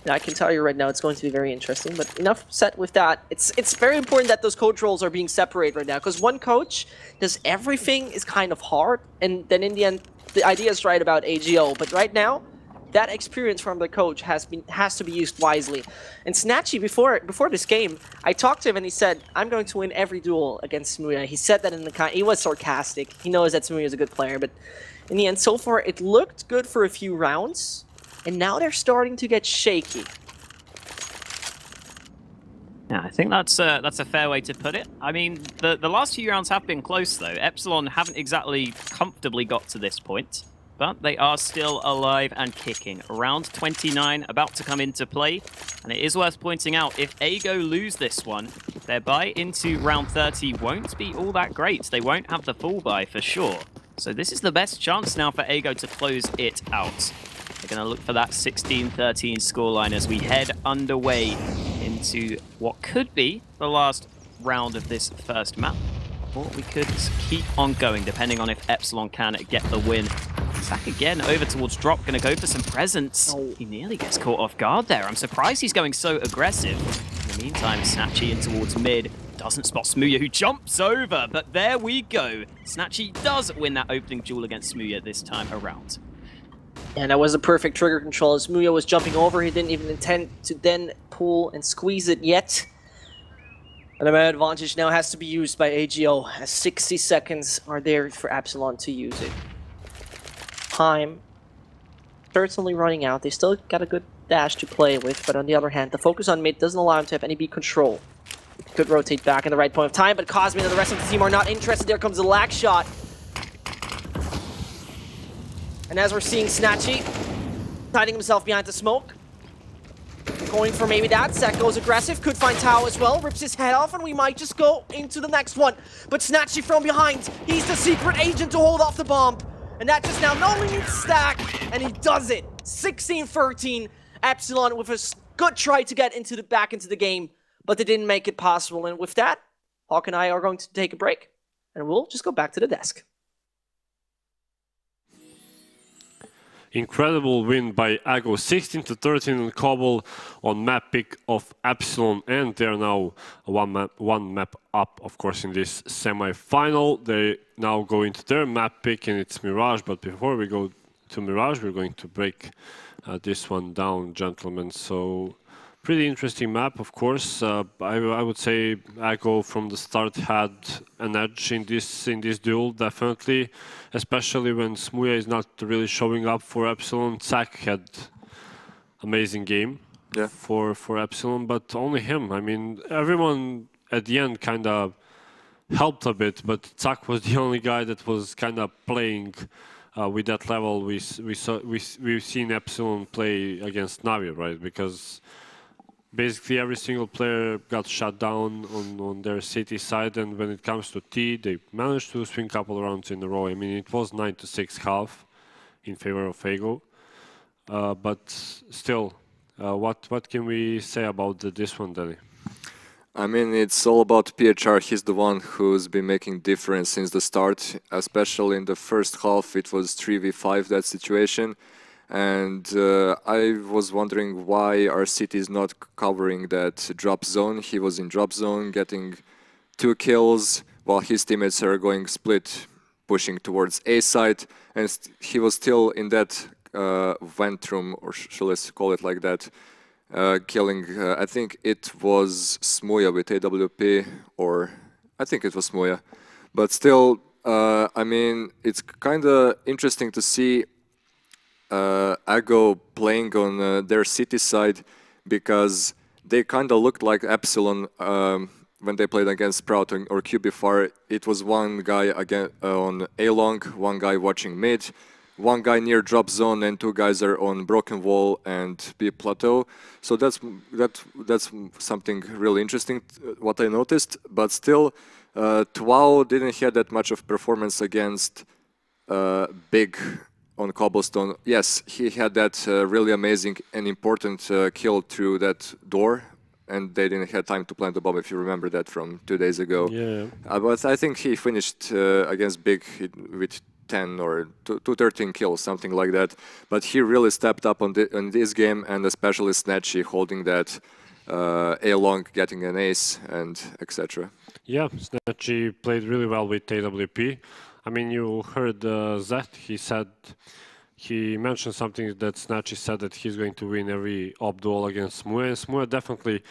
And I can tell you right now it's going to be very interesting, but enough said with that. It's very important that those coach roles are being separated right now, because one coach does everything is kind of hard, and then in the end, the idea is right about AGO, but right now, that experience from the coach has to be used wisely. And Snatchy, before this game, I talked to him and he said, "I'm going to win every duel against Smuya." He said that in the he was sarcastic. He knows that Smuya is a good player, but in the end, so far, it looked good for a few rounds, and now they're starting to get shaky. Yeah, I think that's a fair way to put it. I mean, the last few rounds have been close, though. EPSILON haven't exactly comfortably got to this point, but they are still alive and kicking. Round 29 about to come into play, and it is worth pointing out, if Ago lose this one, their bye into round 30 won't be all that great. They won't have the full bye for sure. So this is the best chance now for Ago to close it out. They're going to look for that 16-13 scoreline as we head underway into what could be the last round of this first map. Or we could keep on going, depending on if EPSILON can get the win. Back again, over towards drop, going to go for some presents. Oh. He nearly gets caught off guard there. I'm surprised he's going so aggressive. In the meantime, Snatchy in towards mid. Doesn't spot Smuya, who jumps over, but there we go. Snatchy does win that opening duel against Smuya this time around. And that was a perfect trigger control. As Smuya was jumping over, he didn't even intend to then pull and squeeze it yet. And the man advantage now has to be used by AGO, as 60 seconds are there for EPSILON to use it. Time certainly running out. They still got a good dash to play with, but on the other hand, the focus on mid doesn't allow him to have any B control. Could rotate back in the right point of time, but Cosmine and the rest of the team are not interested. There comes the lag shot. And as we're seeing Snatchy hiding himself behind the smoke, going for maybe that. Zach goes aggressive, could find Tao as well, rips his head off, and we might just go into the next one. But Snatchy from behind, he's the secret agent to hold off the bomb. And that just now not only needs Stack, and he does it. 16-13, EPSILON with a good try to get back into the game, but they didn't make it possible. And with that, Hawk and I are going to take a break, and we'll just go back to the desk. Incredible win by Ago, 16-13 on Cobble on map pick of EPSILON, and they're now one map up, of course, in this semi-final. They now go into their map pick, and it's Mirage. But before we go to Mirage, we're going to break this one down, gentlemen. So pretty interesting map, of course. I would say Ago from the start had an edge in this duel, definitely, especially when Smuja is not really showing up for EPSILON. Zach had amazing game for EPSILON, but only him. I mean, everyone at the end kind of helped a bit, but Zach was the only guy that was kind of playing with that level. We've seen EPSILON play against Navi, right? Because basically every single player got shut down on their city side, and when it comes to T, they managed to swing a couple rounds in a row. I mean, it was 9-6 half in favor of Ago, but still, what can we say about this one, Danny? I mean, it's all about PHR. He's the one who's been making difference since the start, especially in the first half. It was 3v5, that situation. And I was wondering why our city is not covering that drop zone. He was in drop zone, getting 2 kills, while his teammates are going split, pushing towards A side, and he was still in that vent room, or shall I call it like that, killing, I think it was Smuja with AWP, or I think it was Smuja. But still, I mean, it's kind of interesting to see Ago playing on their city side, because they kind of looked like EPSILON when they played against Sprout or QB4. It was one guy again on A long, one guy watching mid, one guy near drop zone, and 2 guys are on broken wall and B plateau. So that's something really interesting what I noticed. But still, Twao didn't have that much of performance against Big on Cobblestone. Yes, he had that really amazing and important kill through that door, and they didn't have time to plant the bomb, if you remember that from 2 days ago. Yeah. But I think he finished against Big with 10 or 13 kills, something like that. But he really stepped up on this game, and especially Snatchy holding that A-long, getting an ace, and etc. Yeah, Snatchy played really well with AWP. I mean, you heard Zeth, he mentioned something that Snatchy said, that he's going to win every op duel against Smuja. Smuja definitely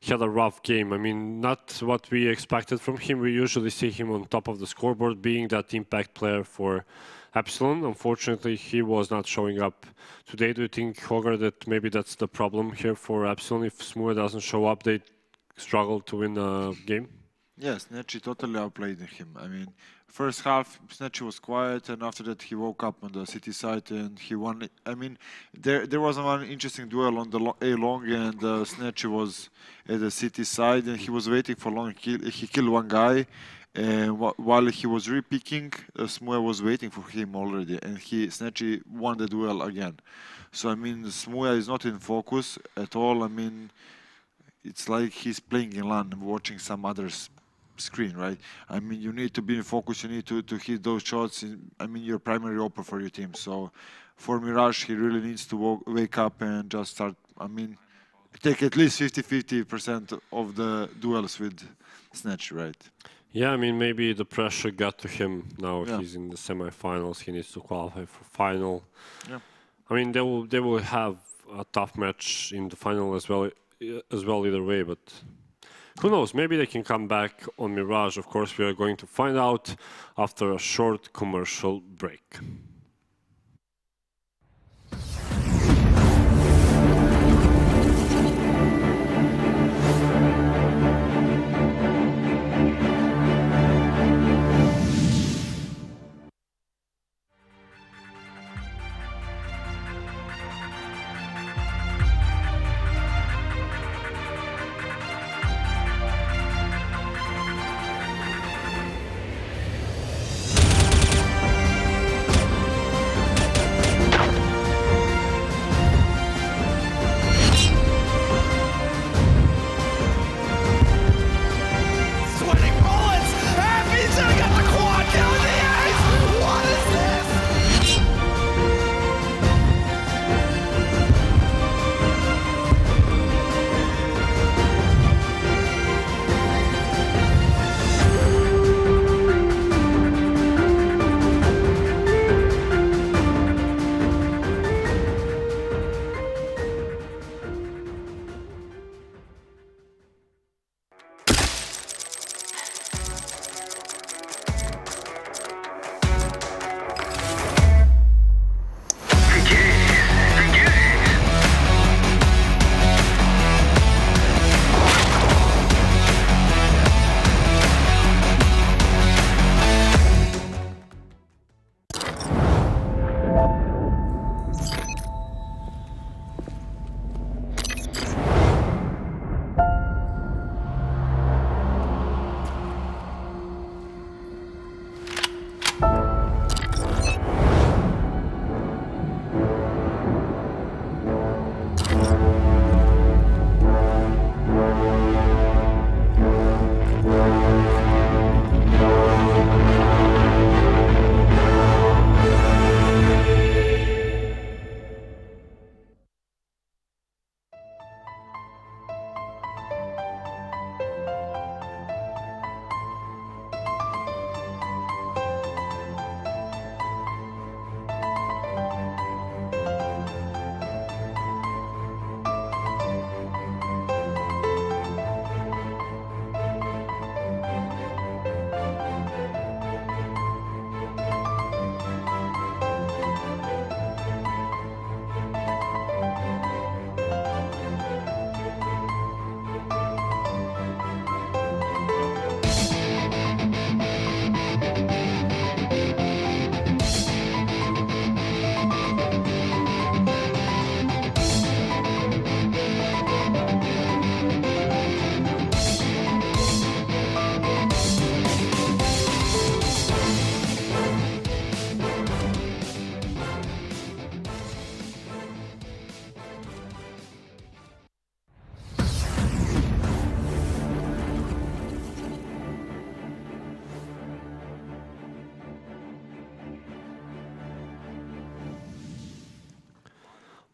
had a rough game. I mean, not what we expected from him. We usually see him on top of the scoreboard, being that impact player for EPSILON. Unfortunately, he was not showing up today. Do you think, Hogar, that maybe that's the problem here for EPSILON? If Smuja doesn't show up, they struggle to win a game? Yes, Snatchy totally outplayed him. I mean, first half, Snatchy was quiet, and after that he woke up on the city side and he won. I mean, there was one interesting duel on the A-long, and Snatchy was at the city side, and he was waiting for long. He killed one guy, and while he was repicking, Smuja was waiting for him already, and Snatchy won the duel again. So, I mean, Smuja is not in focus at all. I mean, it's like he's playing in LAN, watching some others screen, right? I mean, you need to be in focus, you need to hit those shots. I mean, you're primary opener for your team. So for Mirage, he really needs to wake up and just start, I mean, take at least 50% of the duels with Snatch, right? Yeah, I mean, maybe the pressure got to him now. Yeah. He's in the semi-finals, he needs to qualify for final. Yeah. I mean, they will have a tough match in the final as well either way, but who knows, maybe they can come back on Mirage. Of course, we are going to find out after a short commercial break.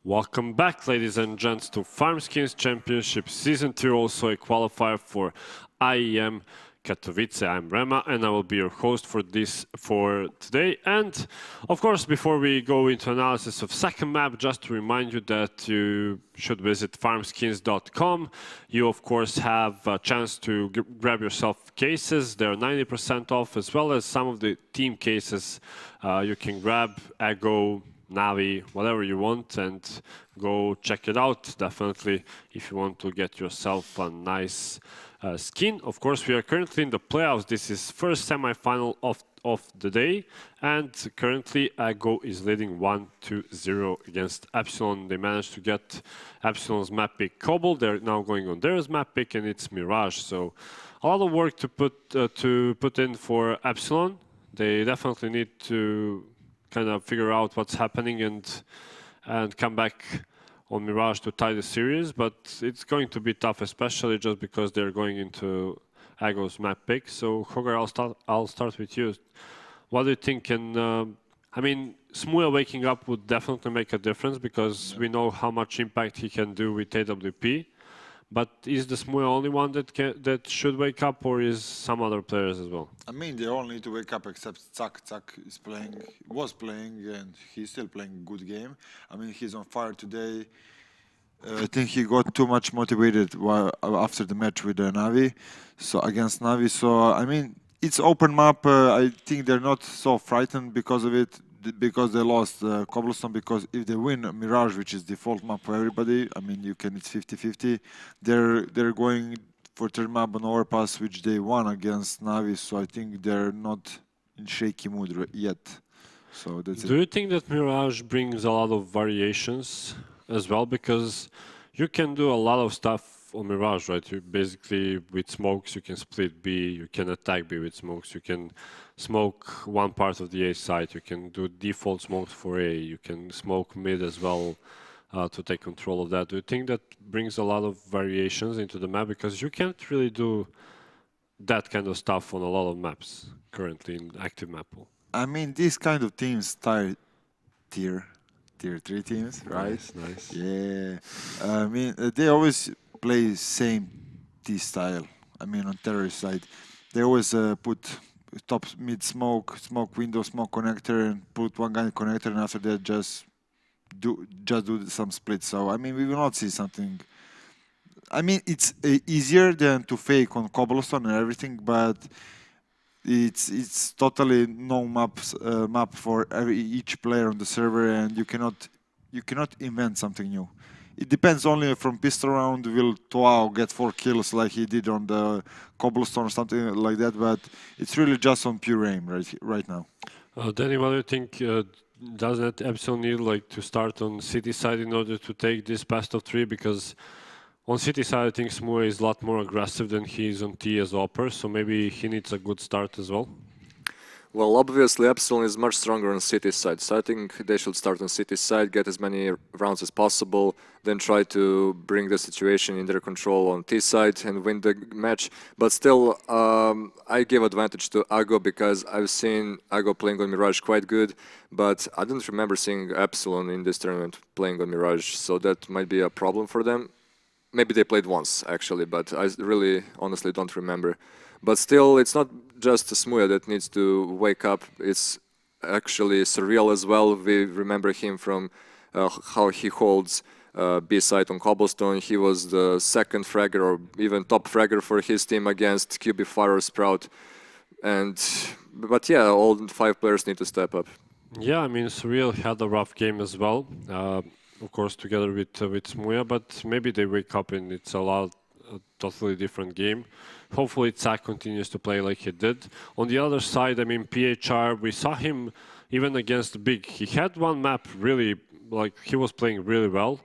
Welcome back, ladies and gents, to Farmskins Championship Season 2, also a qualifier for IEM Katowice. I'm Rema, and I will be your host for today. And of course, before we go into analysis of second map, just to remind you that you should visit farmskins.com. You of course have a chance to grab yourself cases. They're 90% off, as well as some of the team cases you can grab. Ego, Navi, whatever you want, and go check it out. Definitely, if you want to get yourself a nice skin. Of course, we are currently in the playoffs. This is first semi-final of the day, and currently Ego is leading 1-0 against EPSILON. They managed to get EPSILON's map pick Cobble. They're now going on theirs map pick, and it's Mirage. So a lot of work to put in for EPSILON. They definitely need to kind of figure out what's happening and come back on Mirage to tie the series, but it's going to be tough, especially just because they're going into Ego's map pick. So Hogar, I'll start with you. What do you think? And I mean, Smuja waking up would definitely make a difference, because we know how much impact he can do with AWP. But is the Smuja only one that should wake up, or is some other players as well? I mean, they all need to wake up except Zak. Zak was playing, and he's still playing a good game. I mean, he's on fire today. I think he got too much motivated after the match with Navi, so against Navi. So I mean, it's open map. I think they're not so frightened because of it, because they lost Cobblestone. Because if they win Mirage, which is default map for everybody, I mean, it's 50-50. They're going for third map on overpass, which they won against Navi. So I think they're not in shaky mood yet. So that's it. Do you think that Mirage brings a lot of variations as well? Because you can do a lot of stuff on Mirage, right? You basically, with smokes, you can split B, you can attack B with smokes, you can smoke one part of the A site, you can do default smokes for A, you can smoke mid as well to take control of that. Do you think that brings a lot of variations into the map? Because you can't really do that kind of stuff on a lot of maps currently in active map pool. I mean, these kind of teams tier 3 teams, right? Nice. Yeah. I mean, they always play same T style. I mean, on terrorist side, they always put top mid smoke window, smoke connector, and put one guy in connector, and after that just do some splits. So I mean, we will not see something. I mean, it's easier than to fake on Cobblestone and everything, but it's totally no map for each player on the server, and you cannot invent something new. It depends only from pistol round. Will Toao get 4 kills like he did on the Cobblestone or something like that? But it's really just on pure aim right now. Danny, what do you think? Doesn't EPSILON need to start on city side in order to take this best of 3? Because on city side, I think Smuja is a lot more aggressive than he is on T as Opper, so maybe he needs a good start as well. Well, obviously, EPSILON is much stronger on city side, so I think they should start on city side, get as many rounds as possible, then try to bring the situation in their control on T side and win the match. But still, I give advantage to Ego, because I've seen Ego playing on Mirage quite good, but I don't remember seeing EPSILON in this tournament playing on Mirage, so that might be a problem for them. Maybe they played once, actually, but I really, honestly don't remember. But still, it's not just Smuja that needs to wake up. It's actually Surreal as well. We remember him from how he holds B side on Cobblestone. He was the second fragger, or even top fragger for his team against QB Fire Sprout. But yeah, all 5 players need to step up. Yeah, I mean, Surreal had a rough game as well. Of course, together with Smuja, but maybe they wake up and it's a totally different game. Hopefully, Zak continues to play like he did. On the other side, I mean, PHR, we saw him even against Big. He had one map really, he was playing really well,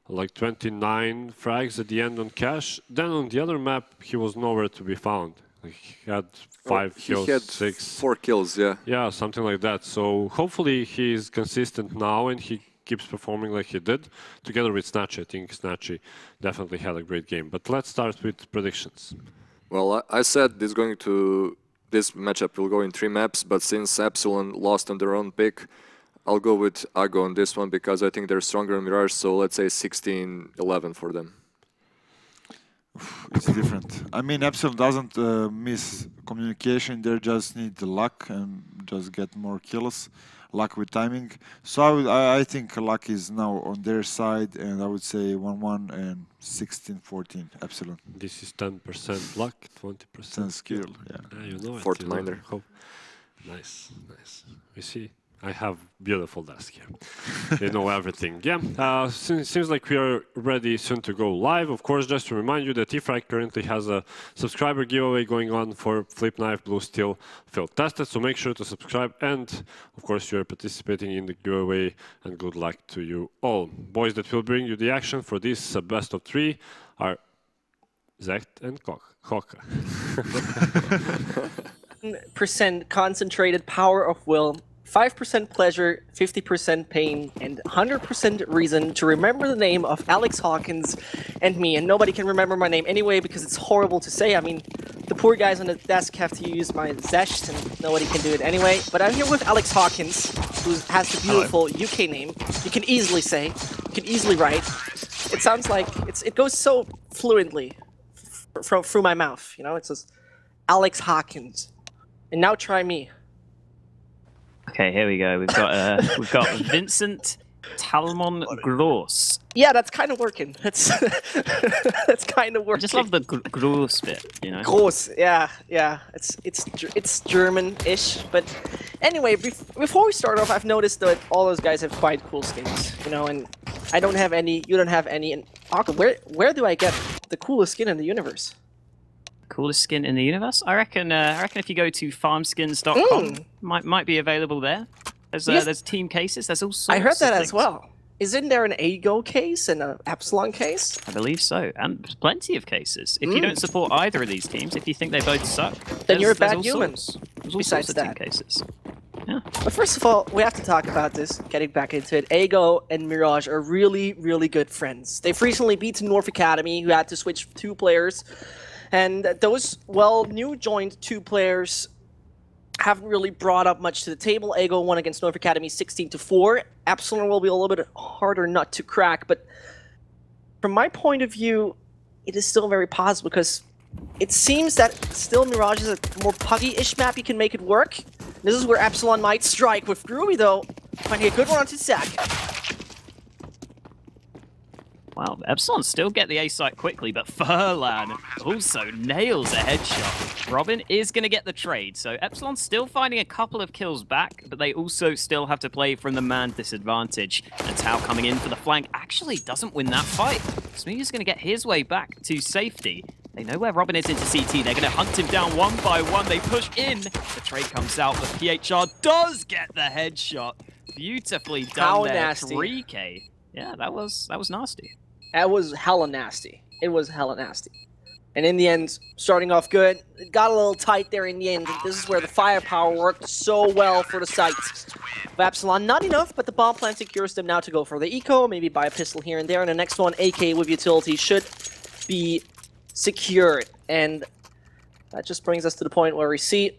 29 frags at the end on Cash. Then on the other map, he was nowhere to be found. He had 5 kills, he had 6. 4 kills, yeah. Yeah, something like that. So hopefully he's consistent now and he keeps performing like he did. Together with Snatchy, I think Snatchy definitely had a great game. But let's start with predictions. Well, I said this matchup will go in 3 maps, but since EPSILON lost on their own pick, I'll go with Ago on this one because I think they're stronger in Mirage, so let's say 16-11 for them. It's different. I mean, Epsilon doesn't miss communication. They just need the luck and just get more kills, luck with timing. So I think luck is now on their side, and I would say 1-1 and 16-14 Epsilon. This is 10% luck, 20% skill. Yeah. You know it. Fort You know. Miner. Nice, nice. We see. I have beautiful desk here. They know everything. Yeah, seems like we are ready soon to go live. Of course, just to remind you that Ifrag currently has a subscriber giveaway going on for Flip Knife Blue Steel Field Tested. So make sure to subscribe. And of course, you are participating in the giveaway. And good luck to you all. Boys that will bring you the action for this best of 3 are Zect and Hoka. % concentrated power of will. 5% pleasure, 50% pain, and 100% reason to remember the name of Alex Hawkins and me. And nobody can remember my name anyway because it's horrible to say. I mean, the poor guys on the desk have to use my Zest and nobody can do it anyway. But I'm here with Alex Hawkins, who has the beautiful UK name. You can easily say, you can easily write. It sounds like, it goes so fluently through my mouth, you know? It says Alex Hawkins. And now try me. Okay, here we go. We've got Vincent Talmon Gross. Yeah, that's kind of working. That's that's kind of working. I just love the Gross bit, you know. Gross, yeah. It's German-ish, but anyway, before we start off, I've noticed that all those guys have quite cool skins, you know, and I don't have any. You don't have any. And Akka, where do I get the coolest skin in the universe? Coolest skin in the universe? I reckon if you go to farmskins.com, might be available there. There's team cases. There's all sorts. I heard that of as well. Isn't there an Ago case and an Epsilon case? I believe so, and there's plenty of cases. If you don't support either of these teams, if you think they both suck, then you're a bad human. There's all besides sorts of that, team cases. Yeah. But first of all, we have to talk about this. Getting back into it, Ago and Mirage are really, really good friends. They've recently beaten North Academy, who had to switch 2 players. And those, well, new joined 2 players haven't really brought up much to the table. Ago won against North Academy 16-4. Epsilon will be a little bit harder nut to crack, but from my point of view, it is still very positive because it seems that still Mirage is a more puggy-ish map. You can make it work. This is where Epsilon might strike with Groovy, though. Finding a good one onto Zach. Wow, Epsilon still get the A site quickly, but Furlan also nails a headshot. Robin is going to get the trade, so Epsilon still finding a couple of kills back, but they also still have to play from the man disadvantage. And Tau coming in for the flank actually doesn't win that fight. Smooth's going to get his way back to safety. They know where Robin is into CT. They're going to hunt him down one by one. They push in. The trade comes out, but PHR does get the headshot. Beautifully done. How there. nasty. 3K. Yeah, that was nasty. That was hella nasty. It was hella nasty. And in the end, starting off good, it got a little tight there in the end. This is where the firepower worked so well for the sites. Of Epsilon, not enough, but the bomb plant secures them now to go for the eco, maybe buy a pistol here and there. And the next one, AK with utility, should be secured. And that just brings us to the point where we see,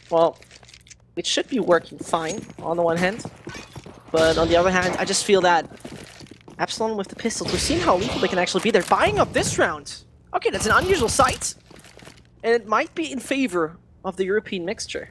well, it should be working fine on the one hand. But on the other hand, I just feel that Epsilon with the pistols, we've seen how lethal they can actually be. They're buying up this round. Okay, that's an unusual sight. And it might be in favor of the European mixture.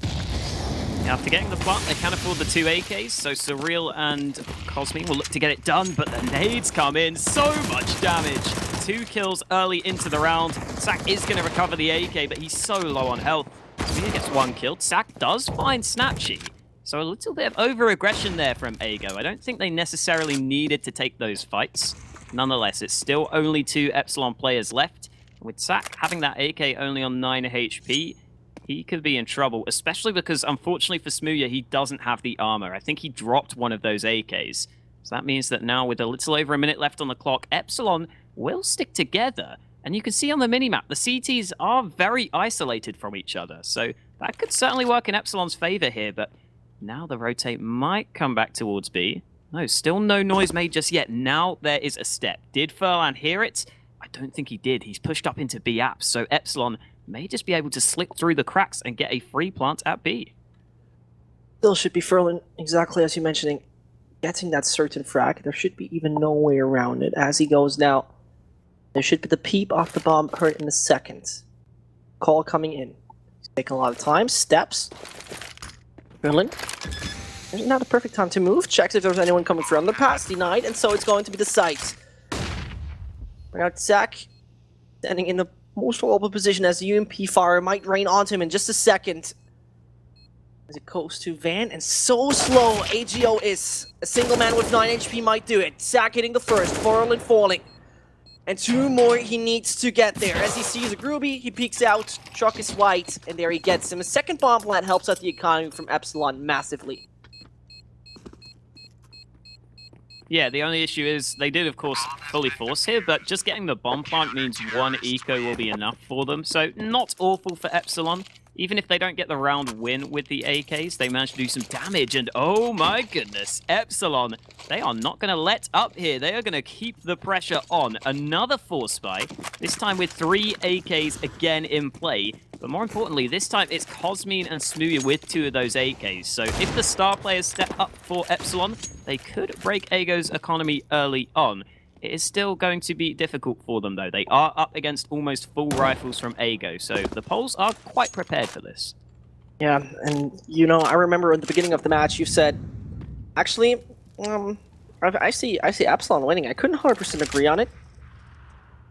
After getting the plant, they can afford the 2 AKs, so Surreal and Cosme will look to get it done, but the nades come in. So much damage. 2 kills early into the round. Sak is going to recover the AK, but he's so low on health. He gets 1 killed. Sak does find Snatchy. So a little bit of over-aggression there from Ago. I don't think they necessarily needed to take those fights. Nonetheless, it's still only 2 Epsilon players left. With Sak having that AK only on 9 HP, he could be in trouble, especially because, unfortunately for Smooya, he doesn't have the armor. I think he dropped one of those AKs. So that means that now, with a little over a minute left on the clock, Epsilon will stick together. And you can see on the minimap, the CTs are very isolated from each other. So that could certainly work in Epsilon's favor here, but now the rotate might come back towards B. No, still no noise made just yet. Now there is a step. Did Furlan hear it? I don't think he did. He's pushed up into B apps, so Epsilon may just be able to slip through the cracks and get a free plant at B. Still should be Furlan, exactly as you're mentioning, getting that certain frag. There should be even no way around it. As he goes now, there should be the peep off the bomb heard in a second. Call coming in. He's taking a lot of time. Steps. Furlan. There's not the perfect time to move. Checks if there's anyone coming from the pass. Denied, and so it's going to be the site. Right now, Zach standing in the most vulnerable position as the UMP fire might rain onto him in just a second. As it goes to Van, and so slow AGO is. A single man with 9 HP might do it. Zach hitting the first, Furlan falling. And 2 more he needs to get there. As he sees a Groovy, he peeks out, truck is white, and there he gets him. A second bomb plant helps out the economy from EPSILON massively. Yeah, the only issue is they did, of course, fully force here, but just getting the bomb plant means 1 eco will be enough for them. So not awful for EPSILON. Even if they don't get the round win with the AKs, they manage to do some damage. And oh my goodness, EPSILON, they are not going to let up here. They are going to keep the pressure on. Another force buy, this time with 3 AKs again in play. But more importantly, this time it's Cosmine and Smooya with 2 of those AKs. So if the star players step up for EPSILON, they could break Ago's economy early on. It is still going to be difficult for them, though. They are up against almost full rifles from Ago, so the Poles are quite prepared for this. Yeah, and you know, I remember at the beginning of the match you said, actually, I see EPSILON winning. I couldn't 100% agree on it,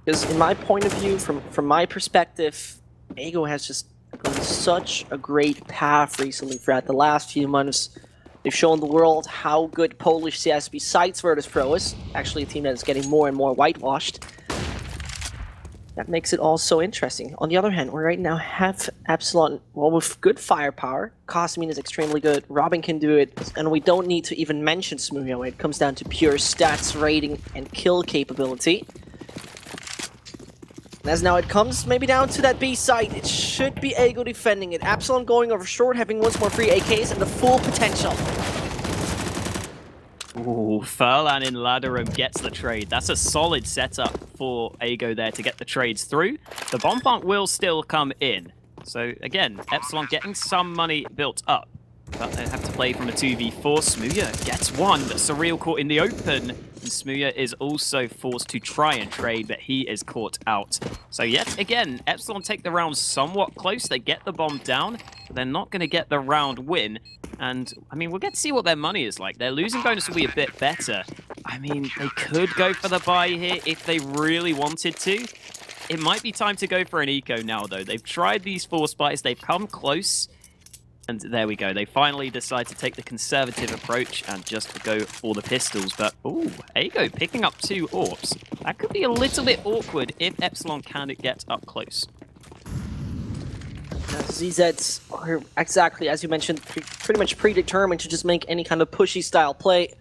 because in my point of view, from my perspective, Ago has just gone such a great path recently throughout the last few months. They've shown the world how good Polish CSP Sites Virtus Pro is. Actually, a team that is getting more and more whitewashed. That makes it all so interesting. On the other hand, we right now have EPSILON, well, with good firepower. Cosmine is extremely good. Robin can do it. And we don't need to even mention Smooya when it comes down to pure stats, rating, and kill capability. As now it comes maybe down to that B site, it should be Ago defending it. EPSILON going over short, having once more 3 AKs and the full potential. Ooh, Furlan in ladder room gets the trade. That's a solid setup for Ago there to get the trades through. The bomb plant will still come in. So again, EPSILON getting some money built up. But they have to play from a 2v4. Smooya gets one, but Surreal caught in the open. And Smooya is also forced to try and trade, but he is caught out. So yet again, EPSILON take the round somewhat close. They get the bomb down, but they're not going to get the round win. And, I mean, we'll get to see what their money is like. Their losing bonus will be a bit better. I mean, they could go for the buy here if they really wanted to. It might be time to go for an eco now, though. They've tried these force buys. They've come close. And there we go. They finally decide to take the conservative approach and just go for the pistols. But, ooh, Ago picking up 2 AWPs. That could be a little bit awkward if EPSILON can get up close. ZZs are exactly, as you mentioned, pretty much predetermined to just make any kind of pushy style play.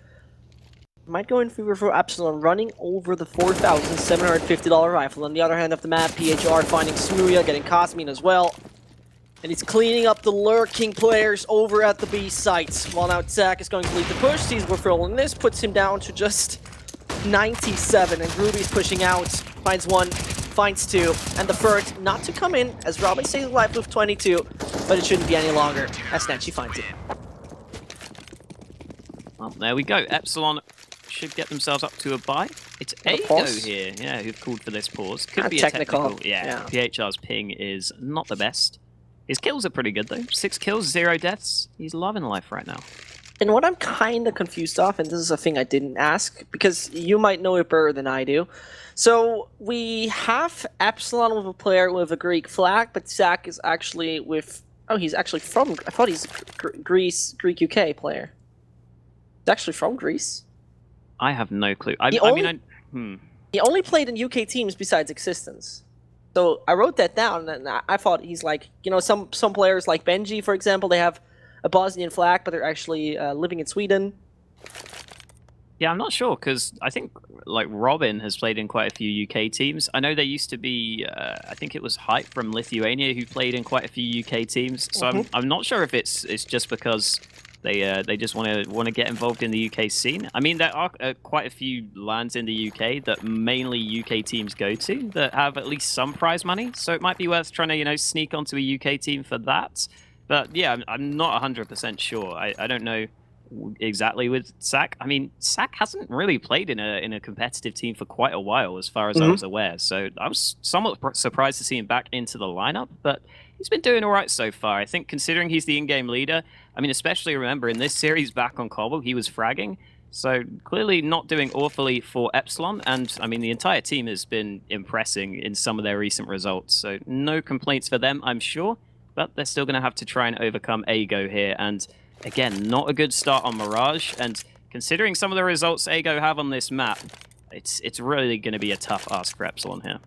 Might go in favor for EPSILON, running over the $4,750 rifle. On the other hand of the map, PHR finding Smooya, getting Cosmine as well. And he's cleaning up the lurking players over at the B sites. While now Zach is going to lead the push, sees we're throwing this, puts him down to just 97. And Ruby's pushing out, finds 1, finds 2. And the third not to come in, as Robin stays alive with 22. But it shouldn't be any longer, as Snatchy finds it. Well, there we go. EPSILON should get themselves up to a buy. It's Ago here, yeah, who've called for this pause. Could be technical. A technical. Yeah, PHR's ping is not the best. His kills are pretty good, though. 6 kills, 0 deaths. He's loving life right now. And what I'm kind of confused of, and this is a thing I didn't ask, because you might know it better than I do. So, we have EPSILON with a player with a Greek flag, but Zach is actually with... Oh, he's actually from... I thought he's a Greek UK player. He's actually from Greece. I have no clue. He only played in UK teams besides Existence. So I wrote that down, and I thought he's like, you know, some players like Benji, for example, they have a Bosnian flag, but they're actually living in Sweden. Yeah, I'm not sure, because I think, like, Robin has played in quite a few UK teams. I know there used to be, I think it was Hype from Lithuania who played in quite a few UK teams. So I'm not sure if it's just because they just want to get involved in the UK scene. I mean, there are quite a few lands in the UK that mainly UK teams go to that have at least some prize money. So it might be worth trying to, you know, sneak onto a UK team for that. But yeah, I'm not 100% sure. I don't know exactly with Sack. I mean, Sack hasn't really played in a competitive team for quite a while, as far as I was aware. So I was somewhat surprised to see him back into the lineup, but he's been doing all right so far. I think considering he's the in-game leader, I mean, especially remember in this series back on Cobble, he was fragging. So clearly not doing awfully for EPSILON, and I mean the entire team has been impressing in some of their recent results. So no complaints for them, I'm sure, but they're still going to have to try and overcome Ago here. And again, not a good start on Mirage, and considering some of the results Ago have on this map, it's really going to be a tough ask for EPSILON here.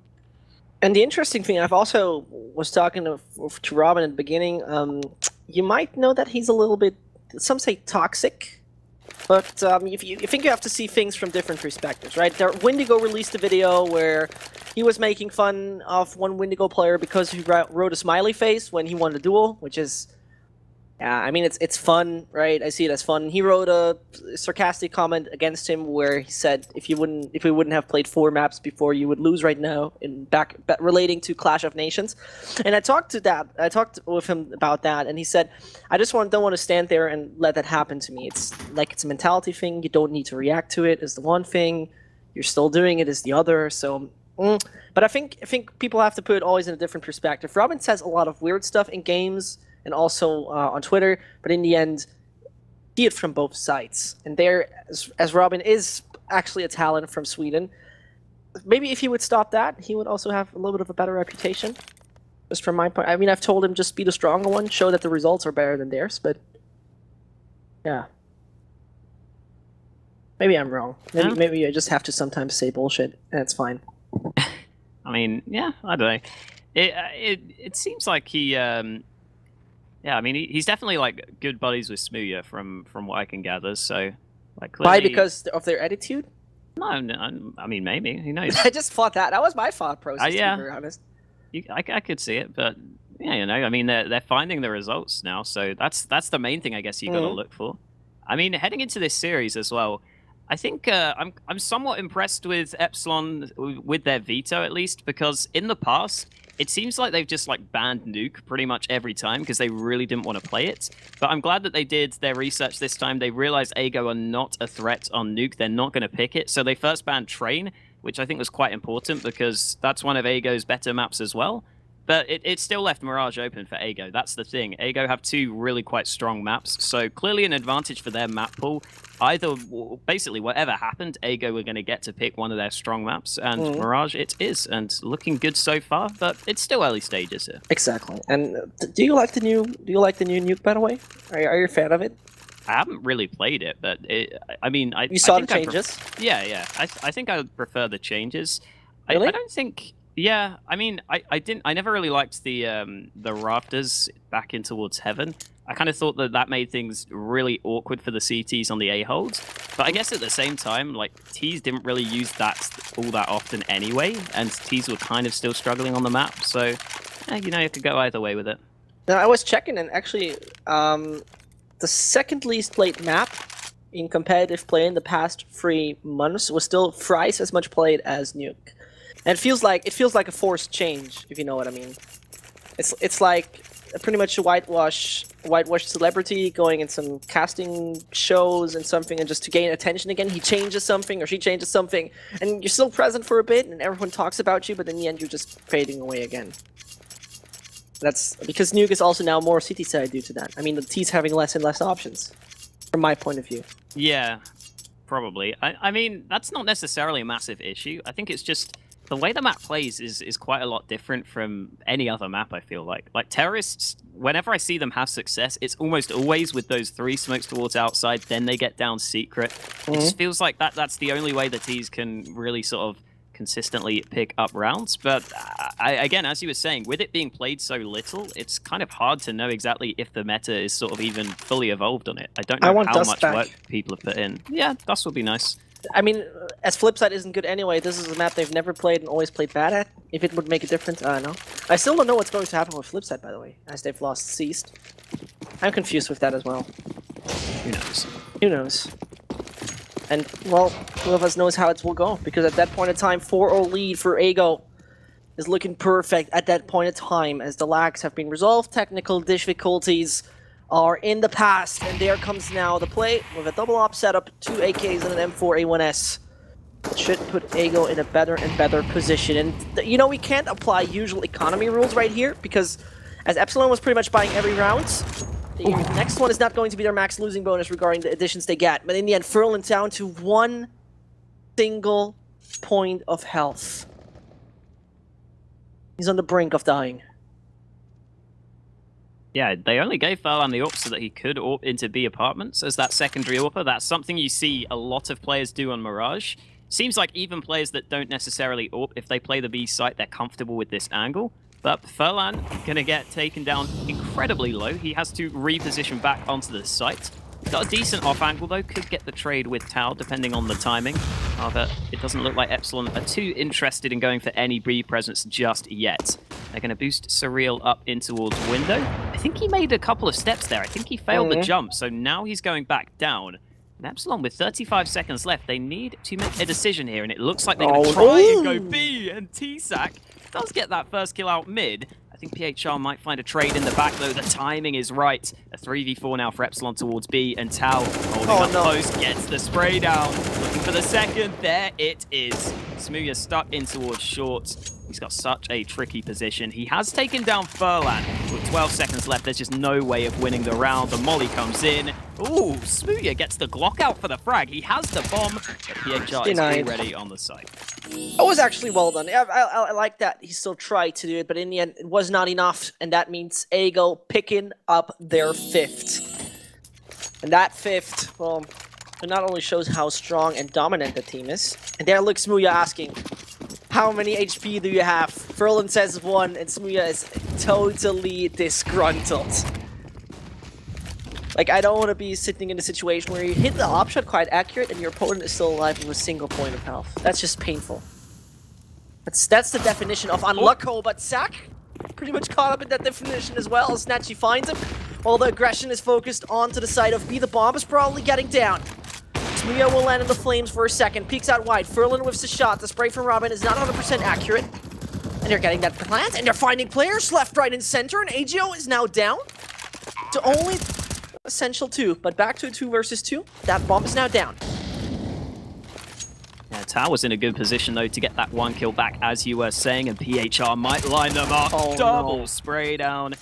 And the interesting thing, I've also was talking to Robin at the beginning. You might know that he's a little bit, some say toxic. But if you think you have to see things from different perspectives, right? Wendigo released a video where he was making fun of one Wendigo player because he wrote a smiley face when he won the duel, which is, yeah, I mean, it's fun, right? I see it as fun. He wrote a sarcastic comment against him where he said if we wouldn't have played 4 maps before, you would lose right now, relating to Clash of Nations. And I talked with him about that, and he said, I just don't want to stand there and let that happen to me. It's like it's a mentality thing. You don't need to react to it is the one thing. You're still doing it is the other. So, but I think people have to put it always in a different perspective. Robin says a lot of weird stuff in games and also on Twitter, but in the end, see it from both sides. And there, as Robin is actually a talent from Sweden, maybe if he would stop that, he would also have a little bit of a better reputation. Just from my point, I mean, I've told him just be the stronger one, show that the results are better than theirs, but yeah. Maybe I'm wrong. Maybe I just have to sometimes say bullshit, and it's fine. I mean, yeah, I don't know. It seems like he... yeah, I mean, he's definitely like good buddies with Smooya from what I can gather. So, like, clearly... Why? Because of their attitude? No, I mean, maybe. Who knows? I just thought that. That was my thought process, yeah. to be very honest. I could see it, but yeah, you know, I mean, they're finding the results now, so that's the main thing I guess you got to look for. I mean, heading into this series as well, I think I'm somewhat impressed with EPSILON with their veto at least, because in the past it seems like they've just like banned Nuke pretty much every time because they really didn't want to play it. But I'm glad that they did their research this time. They realized Ago are not a threat on Nuke. They're not going to pick it. So they first banned Train, which I think was quite important because that's one of Ago's better maps as well. But it still left Mirage open for Ago. That's the thing. Ago have 2 really quite strong maps, so clearly an advantage for their map pool. Either, basically, whatever happened, Ago were going to get to pick one of their strong maps, and Mirage it is, and looking good so far, but it's still early stages here. Exactly. And do you like the new Nuke, by the way? Are you a fan of it? I haven't really played it, but I mean, you saw the changes? Yeah. I think I would prefer the changes. Really? I don't think. Yeah, I mean, I never really liked the rafters back in towards heaven. I kind of thought that made things really awkward for the CTs on the A holds. But I guess at the same time, like Ts didn't really use that all that often anyway, and Ts were kind of still struggling on the map. So, you know, you could go either way with it. Now I was checking, and actually, the second least played map in competitive play in the past 3 months was still thrice as much played as Nuke. And it feels like a forced change, if you know what I mean. It's like pretty much a whitewashed celebrity going in some casting shows and something, and just to gain attention again, he changes something or she changes something, and you're still present for a bit, and everyone talks about you, but in the end you're just fading away again. That's because Nuke is also now more city side due to that. I mean, the T's having less and less options, from my point of view. Yeah, probably. I mean, that's not necessarily a massive issue. I think it's just the way the map plays is quite a lot different from any other map, I feel like. Like, Terrorists, whenever I see them have success, it's almost always with those 3 smokes towards outside, then they get down secret. It just feels like that's the only way the Ts can really sort of consistently pick up rounds. But again, as you were saying, with it being played so little, it's kind of hard to know exactly if the meta is sort of even fully evolved on it. I don't know how much work people have put in. Yeah, Dust would be nice. I mean, as Flipside isn't good anyway, this is a map they've never played and always played bad at. If it would make a difference, I don't know. I still don't know what's going to happen with Flipside, by the way, as they've lost Seized. I'm confused with that as well. Who knows? Who knows? And, well, who of us knows how it will go, because at that point in time, 4-0 lead for Ago. is looking perfect at that point in time as the lags have been resolved. Technical difficulties are in the past, and there comes now the play with a double op setup, 2 AKs and an M4 A1S. It should put Ego in a better and better position. And you know, we can't apply usual economy rules right here because as EPSILON was pretty much buying every round, the next one is not going to be their max losing bonus regarding the additions they get. But in the end, Furlan down to 1 single point of health. He's on the brink of dying. Yeah, they only gave Farlan the AWP so that he could AWP into B apartments as that secondary AWPer. That's something you see a lot of players do on Mirage. Seems like even players that don't necessarily AWP, if they play the B site, they're comfortable with this angle. But Farlan gonna get taken down incredibly low. He has to reposition back onto the site. Got a decent off angle though, could get the trade with Tau depending on the timing. However, it doesn't look like EPSILON are too interested in going for any B presence just yet. They're going to boost Surreal up in towards window. I think he made a couple of steps there. I think he failed the jump, so now he's going back down. And EPSILON with 35 seconds left, they need to make a decision here, and it looks like they're going to try and go B, and T-Sack does get that first kill out mid. I think PHR might find a trade in the back, though. The timing is right. A 3v4 now for EPSILON towards B, and Tau holding up close, gets the spray down. Looking for the second. There it is. Smooya stuck in towards short. He's got such a tricky position. He has taken down Furlan with 12 seconds left. There's just no way of winning the round. The molly comes in. Ooh, Smooya gets the Glock out for the frag. He has the bomb, but PHR is already on the site. It was actually well done. I like that he still tried to do it, but in the end, it was not enough, and that means Ego picking up their 5th. And that 5th, well, it not only shows how strong and dominant the team is, and there looks Smooya asking, how many HP do you have? Furlan says 1, and Smooya is totally disgruntled. Like, I don't want to be sitting in a situation where you hit the op shot quite accurate and your opponent is still alive with a single point of health. That's just painful. That's the definition of unlucko, but Sack pretty much caught up in that definition as well. Snatchy finds him. All the aggression is focused onto the side of B. The bomb is probably getting down. Smooya will land in the flames for a second. Peeks out wide. Furlan whiffs the shot. The spray from Robin is not 100% accurate. And they're getting that plant, and they're finding players left, right, and center. And AGO is now down to only essential 2. But back to a 2 versus 2. That bomb is now down. Yeah, Tau was in a good position, though, to get that 1 kill back, as you were saying. And PHR might line them up. Double spray down.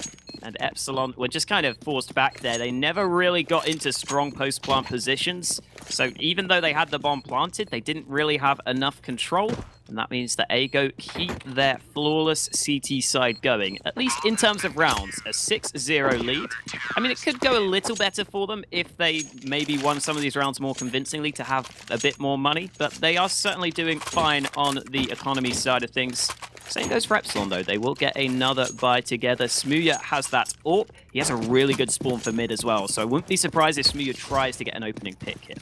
And EPSILON were just kind of forced back there. They never really got into strong post-plant positions. So even though they had the bomb planted, they didn't really have enough control. And that means that Ego keep their flawless CT side going, at least in terms of rounds. A 6-0 lead. I mean, it could go a little better for them if they maybe won some of these rounds more convincingly to have a bit more money. But they are certainly doing fine on the economy side of things. Same goes for EPSILON, though. They will get another buy together. Smooya has that AWP. He has a really good spawn for mid as well, so I wouldn't be surprised if Smooya tries to get an opening pick here.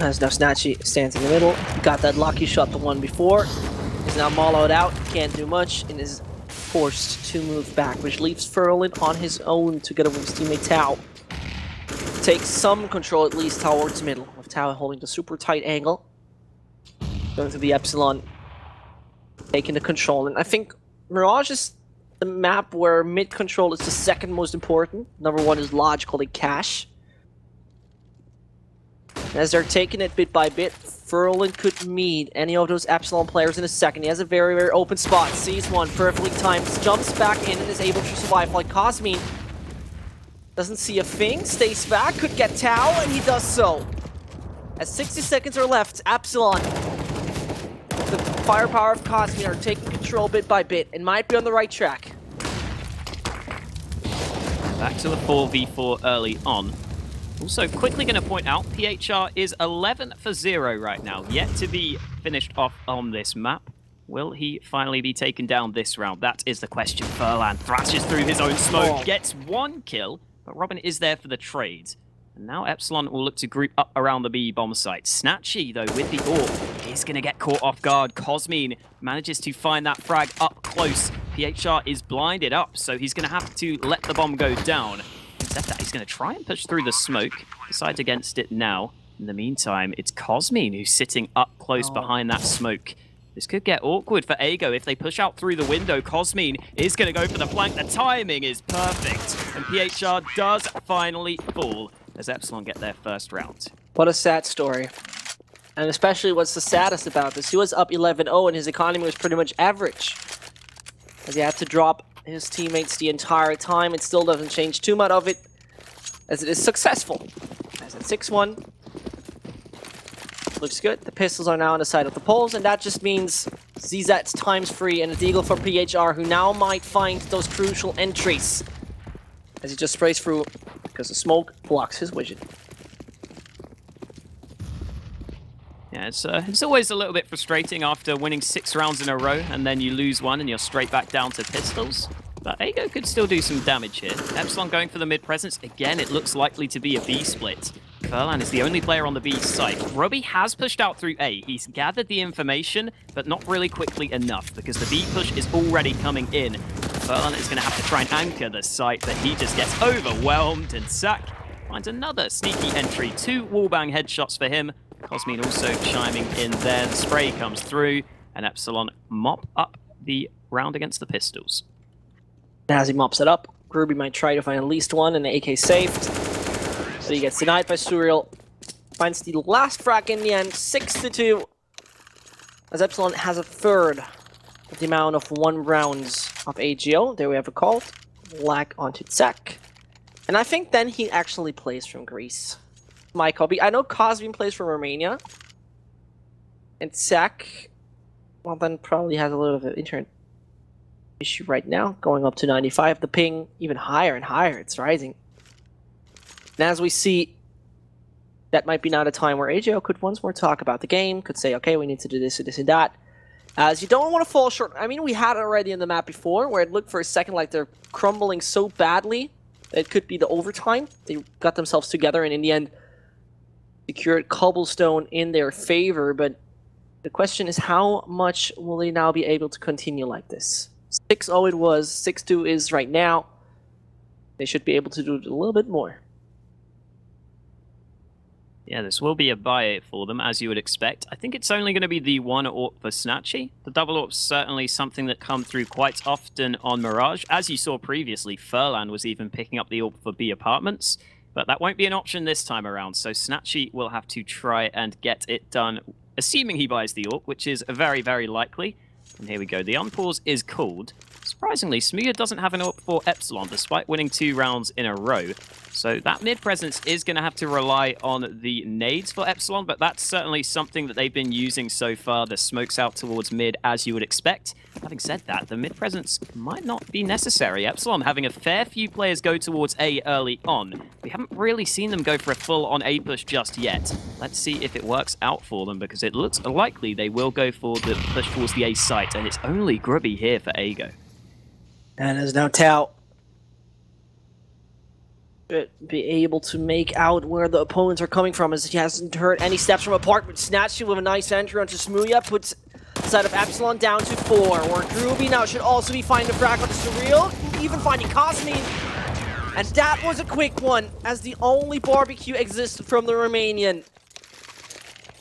As now Snatchy stands in the middle. Got that lucky shot the one before. Is now mollowed out. Can't do much and is forced to move back, which leaves Furlan on his own together with his teammate Tau. Takes some control at least towards middle, with Tau holding the super tight angle. Going to the EPSILON, taking the control. And I think Mirage is the map where mid control is the second most important. Number 1 is logically cash. As they're taking it bit by bit, Furlan could meet any of those EPSILON players in a second. He has a very, very open spot. Sees one, perfectly timed, jumps back in and is able to survive like Cosmin. Doesn't see a thing, stays back, could get Tau, and he does so. As 60 seconds are left, EPSILON, the firepower of Cosmin, are taking control bit by bit and might be on the right track. Back to the 4v4 early on. Also, quickly going to point out, PHR is 11 for 0 right now, yet to be finished off on this map. Will he finally be taken down this round? That is the question. Furlan thrashes through his own smoke, gets 1 kill, but Robin is there for the trade. And now EPSILON will look to group up around the B bomb site. Snatchy, though, with the AWP, is going to get caught off guard. Cosmin manages to find that frag up close. PHR is blinded up, so he's going to have to let the bomb go down. Instead of that, he's going to try and push through the smoke. Decides against it now. In the meantime, it's Cosmine who's sitting up close behind that smoke. This could get awkward for Ago if they push out through the window. Cosmine is going to go for the flank. The timing is perfect. And PHR does finally fall as EPSILON get their first round. What a sad story. And especially what's the saddest about this, he was up 11-0 and his economy was pretty much average. As he had to drop his teammates the entire time. It still doesn't change too much of it, as it is successful. As at 6-1. Looks good. The pistols are now on the side of the poles, and that just means ZZ's time's free and a deagle for PHR, who now might find those crucial entries. As he just sprays through because the smoke blocks his vision. Yeah, it's always a little bit frustrating after winning 6 rounds in a row, and then you lose one and you're straight back down to pistols. But Ago could still do some damage here. EPSILON going for the mid presence. Again, it looks likely to be a B split. Furlan is the only player on the B site. Robbie has pushed out through A. He's gathered the information, but not really quickly enough, because the B push is already coming in. Furlan is going to have to try and anchor the site, but he just gets overwhelmed, and Sack finds another sneaky entry. 2 wallbang headshots for him. Cosmine also chiming in there. The spray comes through, and EPSILON mop up the round against the pistols. As he mops it up, Ruby might try to find at least one, and the AK saved. So he gets denied by Surreal. Finds the last frag in the end, 6-2. As EPSILON has a third of the amount of 1 rounds of AGO. There we have a call. Lag onto Zach. And I think then he actually plays from Greece. My copy. I know Cosmine plays from Romania. And Zach, well, then probably has a little bit of an internet issue right now, going up to 95. The ping even higher and higher. It's rising. And as we see, that might be now the time where AGO could once more talk about the game, could say, okay, we need to do this and this and that. As you don't want to fall short. I mean, we had it already in the map before, where it looked for a second like they're crumbling so badly that it could be the overtime. They got themselves together and in the end secured Cobblestone in their favor, but the question is, how much will they now be able to continue like this? 6-0 it was, 6-2 is right now. They should be able to do it a little bit more. Yeah, this will be a buy for them, as you would expect. I think it's only going to be the 1 AWP for Snatchy. The double AWP's certainly something that come through quite often on Mirage. As you saw previously, Furlan was even picking up the AWP for B Apartments. But that won't be an option this time around, so Snatchy will have to try and get it done, assuming he buys the AWP, which is very, very likely. And here we go. The unpause is called. Surprisingly, Smooya doesn't have an AWP for EPSILON, despite winning 2 rounds in a row. So that mid presence is going to have to rely on the nades for EPSILON, but that's certainly something that they've been using so far. The smokes out towards mid, as you would expect. Having said that, the mid presence might not be necessary. EPSILON having a fair few players go towards A early on. We haven't really seen them go for a full-on A push just yet. Let's see if it works out for them, because it looks likely they will go for the push towards the A site, and it's only Grubby here for Ago. And there's no Tao. Be able to make out where the opponents are coming from, as he hasn't heard any steps from Apartment. Snatched with a nice entry onto Smooya, puts the side of EPSILON down to 4, where Groovy now should also be finding the frag on the Surreal, even finding Cosmine. And that was a quick one, as the only barbecue existed from the Romanian.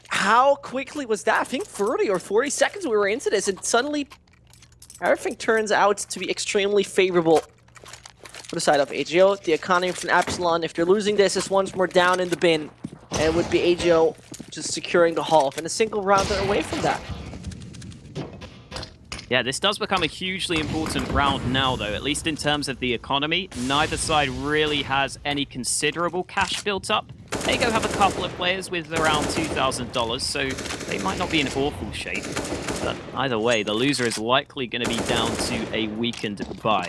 How quickly was that? I think 30 or 40 seconds we were into this, and suddenly everything turns out to be extremely favorable for the side of AGO. The economy from EPSILON, if you're losing this, is once more down in the bin. And it would be AGO just securing the half, and a single round away from that. Yeah, this does become a hugely important round now, though, at least in terms of the economy. Neither side really has any considerable cash built up. Ago have a couple of players with around $2,000, so they might not be in awful shape. But either way, the loser is likely going to be down to a weakened buy.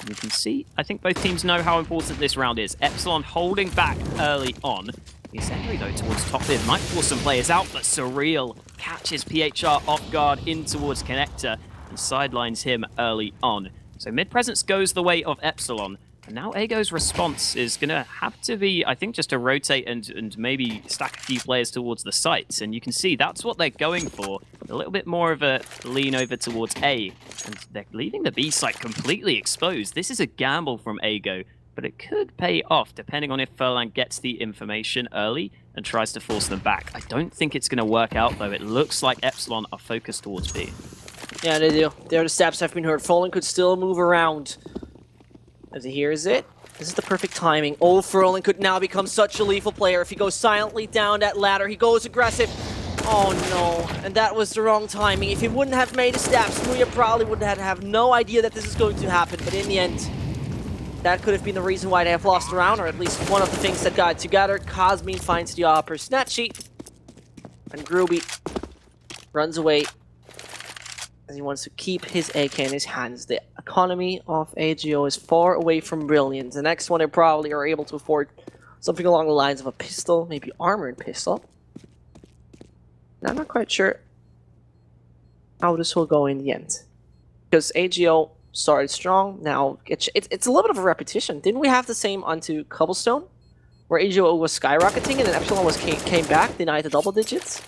And you can see, I think both teams know how important this round is. EPSILON holding back early on. The assembly, though, towards top mid might force some players out, but Surreal catches PHR off guard in towards Connector and sidelines him early on. So mid-presence goes the way of EPSILON. And now Ago's response is going to have to be, I think, just to rotate and maybe stack a few players towards the sites. And you can see that's what they're going for. A little bit more of a lean over towards A. And they're leaving the B site completely exposed. This is a gamble from Ago, but it could pay off depending on if Furlan gets the information early. and tries to force them back. I don't think it's going to work out, though. It looks like EPSILON are focused towards B. Yeah, they do. There, the steps have been heard. Fallen could still move around. As he hears it, this is the perfect timing. Oh, Furlan could now become such a lethal player. If he goes silently down that ladder, he goes aggressive. Oh no, and that was the wrong timing. If he wouldn't have made a step, Smooya probably would have no idea that this is going to happen. But in the end, that could have been the reason why they have lost the round, or at least one of the things that got it together. Cosmin finds the upper Snatchy, and Groovy runs away as he wants to keep his AK in his hands. The economy of AGO is far away from brilliant. The next one they probably are able to afford something along the lines of a pistol, maybe armored pistol. And I'm not quite sure how this will go in the end. Because AGO started strong, now it's a little bit of a repetition. Didn't we have the same onto Cobblestone? Where AGO was skyrocketing and then EPSILON came back, denied the double digits?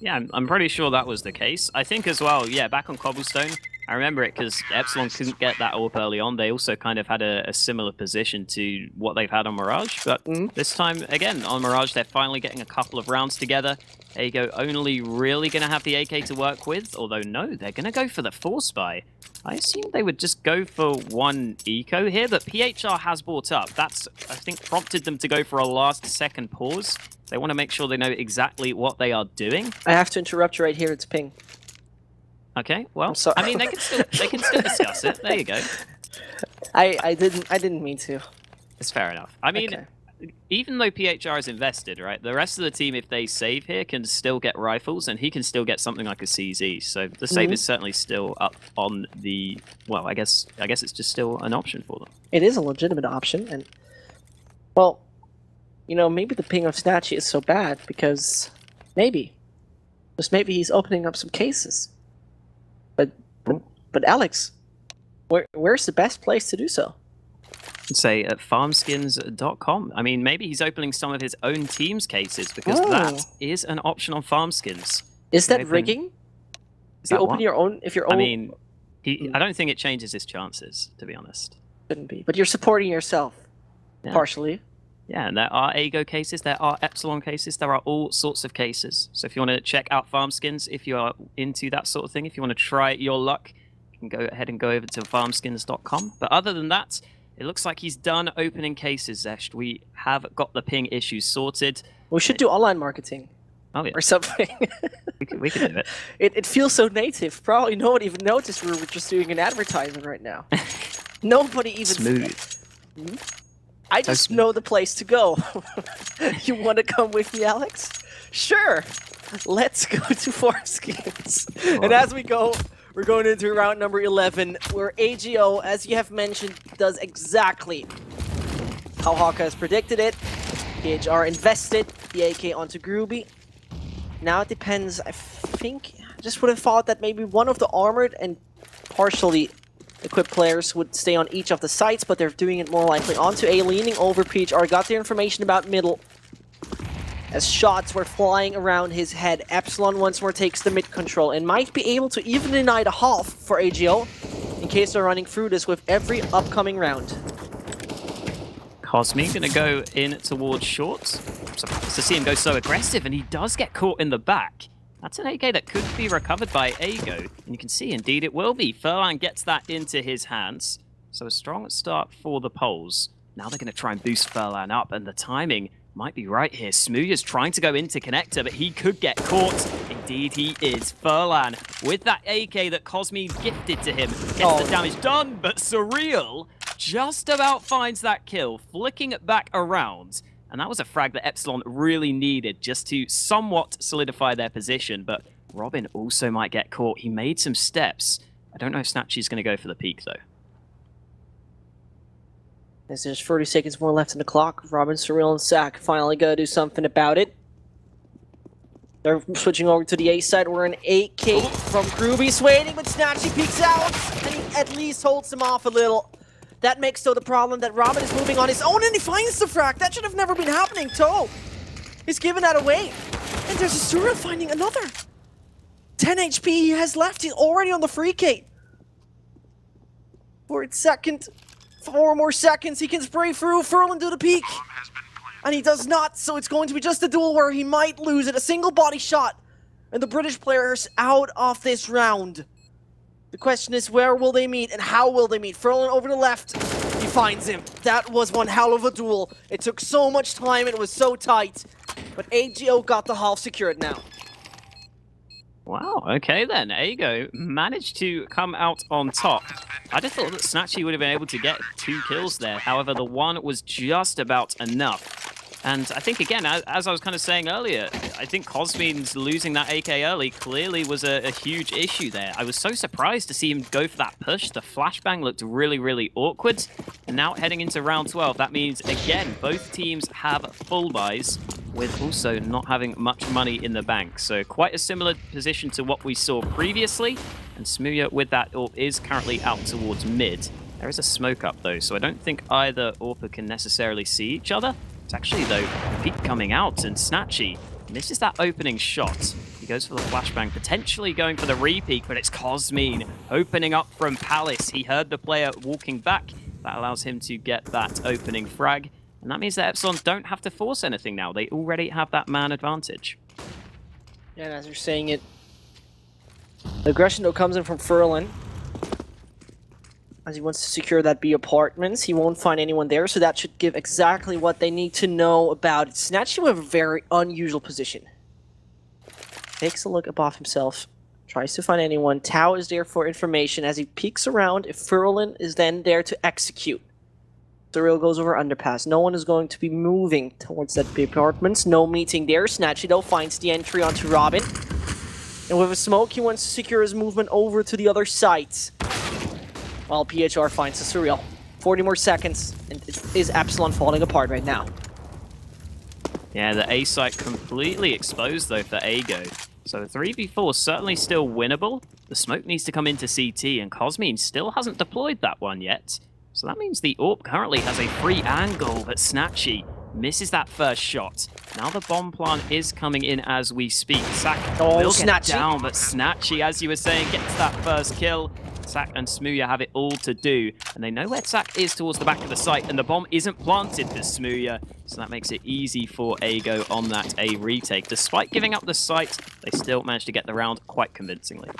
Yeah, I'm pretty sure that was the case. I think as well, yeah, back on Cobblestone, I remember it because EPSILON couldn't get that AWP early on. They also kind of had a similar position to what they've had on Mirage. But this time, again, on Mirage, they're finally getting a couple of rounds together. AGO only really going to have the AK to work with, although no, they're going to go for the Force Buy. I assume they would just go for one eco here, but PHR has brought up. That's, I think, prompted them to go for a last-second pause. They want to make sure they know exactly what they are doing. I have to interrupt you right here, it's ping. Okay, well, I mean, they can still discuss it. There you go. I didn't mean to. It's fair enough. I mean, Okay. Even though PHR is invested, right, the rest of the team, if they save here, can still get rifles, and he can still get something like a CZ. So the save is certainly still up on the, well, I guess it's just still an option for them. It is a legitimate option, and, well, you know, maybe the ping of Snatchy is so bad because just maybe he's opening up some cases. But Alex, where's the best place to do so? Say at farmskins.com. I mean, maybe he's opening some of his own team's cases because that is an option on Farmskins. Is that rigging? Is you that open what? your own if your own. I mean, I don't think it changes his chances, to be honest. Shouldn't be, but you're supporting yourself partially. Yeah, and there are AGO cases, there are EPSILON cases, there are all sorts of cases. So if you want to check out Farmskins, if you are into that sort of thing, if you want to try your luck, you can go ahead and go over to farmskins.com. But other than that, it looks like he's done opening cases, Zesht. We have got the ping issues sorted. We should do online marketing. Oh, yeah. Or something. we could do it. It feels so native. Probably no one even noticed we were just doing an advertisement right now. Nobody even... Smooth. I just know the place to go. You want to come with me, Alex? Sure. Let's go to Farmskins. And as we go, we're going into round number 11, where AGO, as you have mentioned, does exactly how Hawka has predicted it. PHR invested the AK onto Groovy. Now it depends, I think, I just would have thought that maybe one of the armored and partially equipped players would stay on each of the sites, but they're doing it more likely onto A, leaning over PHR, got the information about middle. As shots were flying around his head, EPSILON once more takes the mid control and might be able to even deny the half for AGO in case they're running through this with every upcoming round. Cosmi gonna go in towards short. Surprised to see him go so aggressive, and he does get caught in the back. That's an AK that could be recovered by AGO, and you can see indeed it will be. Furlan gets that into his hands, so a strong start for the Poles. Now they're gonna try and boost Furlan up, and the timing might be right here. Smooya's trying to go into connector, but he could get caught. Indeed he is. Furlan, with that AK that Cosmi gifted to him, gets the damage done, but Surreal just about finds that kill, flicking it back around. And that was a frag that EPSILON really needed just to somewhat solidify their position, but Robin also might get caught. He made some steps. I don't know if Snatchy's going to go for the peak, though. As there's 30 seconds more left in the clock, Robin, Surreal, and Sack finally gotta do something about it. They're switching over to the A side where an 8K from Groovy's waiting, but Snatchy peeks out, and he at least holds him off a little. That makes though the problem that Robin is moving on his own, and he finds the frag. That should have never been happening, Toe. He's giving that away. And there's a Surreal finding another. 10 HP he has left. He's already on the free K. 4 more seconds, he can spray through. Furlan to the peak. And he does not, so it's going to be just a duel where he might lose it. A single body shot. And the British players out of this round. The question is, where will they meet and how will they meet? Furlan over the left. He finds him. That was one hell of a duel. It took so much time. It was so tight. But AGO got the half secured now. Wow, okay then. Ago managed to come out on top. I just thought that Snatchy would have been able to get 2 kills there. However, the one was just about enough. And I think, again, as I was kind of saying earlier, I think Cosmean's losing that AK early clearly was a huge issue there. I was so surprised to see him go for that push. The flashbang looked really, really awkward. And now heading into round 12, that means, again, both teams have full buys with also not having much money in the bank. So quite a similar position to what we saw previously. And Smooya with that AWP is currently out towards mid. There is a smoke up, though, so I don't think either AWPer can necessarily see each other. It's actually, though, peek coming out, and Snatchy misses that opening shot. He goes for the flashbang, potentially going for the repeat, but it's Cosmean opening up from Palace. He heard the player walking back. That allows him to get that opening frag. And that means that EPSILON don't have to force anything now. They already have that man advantage. Yeah, and as you're saying it, the aggression, though, comes in from Furlan. As he wants to secure that B apartments, he won't find anyone there, so that should give exactly what they need to know about it. Snatchy with a very unusual position. Takes a look above himself, tries to find anyone. Tao is there for information as he peeks around. If Furlan is then there to execute. Surreal goes over underpass. No one is going to be moving towards that B apartments. No meeting there. Snatchy, though, finds the entry onto Robin. And with a smoke, he wants to secure his movement over to the other sites. While PHR finds the Surreal. 40 more seconds, and it is EPSILON falling apart right now. Yeah, the A site completely exposed, though, for Ago. So 3v4 certainly still winnable. The smoke needs to come into CT, and Cosmean still hasn't deployed that one yet. So that means the AWP currently has a free angle, but Snatchy misses that first shot. Now the bomb plant is coming in as we speak. Sack will get down, but Snatchy, as you were saying, gets that first kill. Sack and Smooya have it all to do, and they know where Sack is towards the back of the site, and the bomb isn't planted for Smooya, so that makes it easy for Ago on that A retake. Despite giving up the site, they still managed to get the round quite convincingly.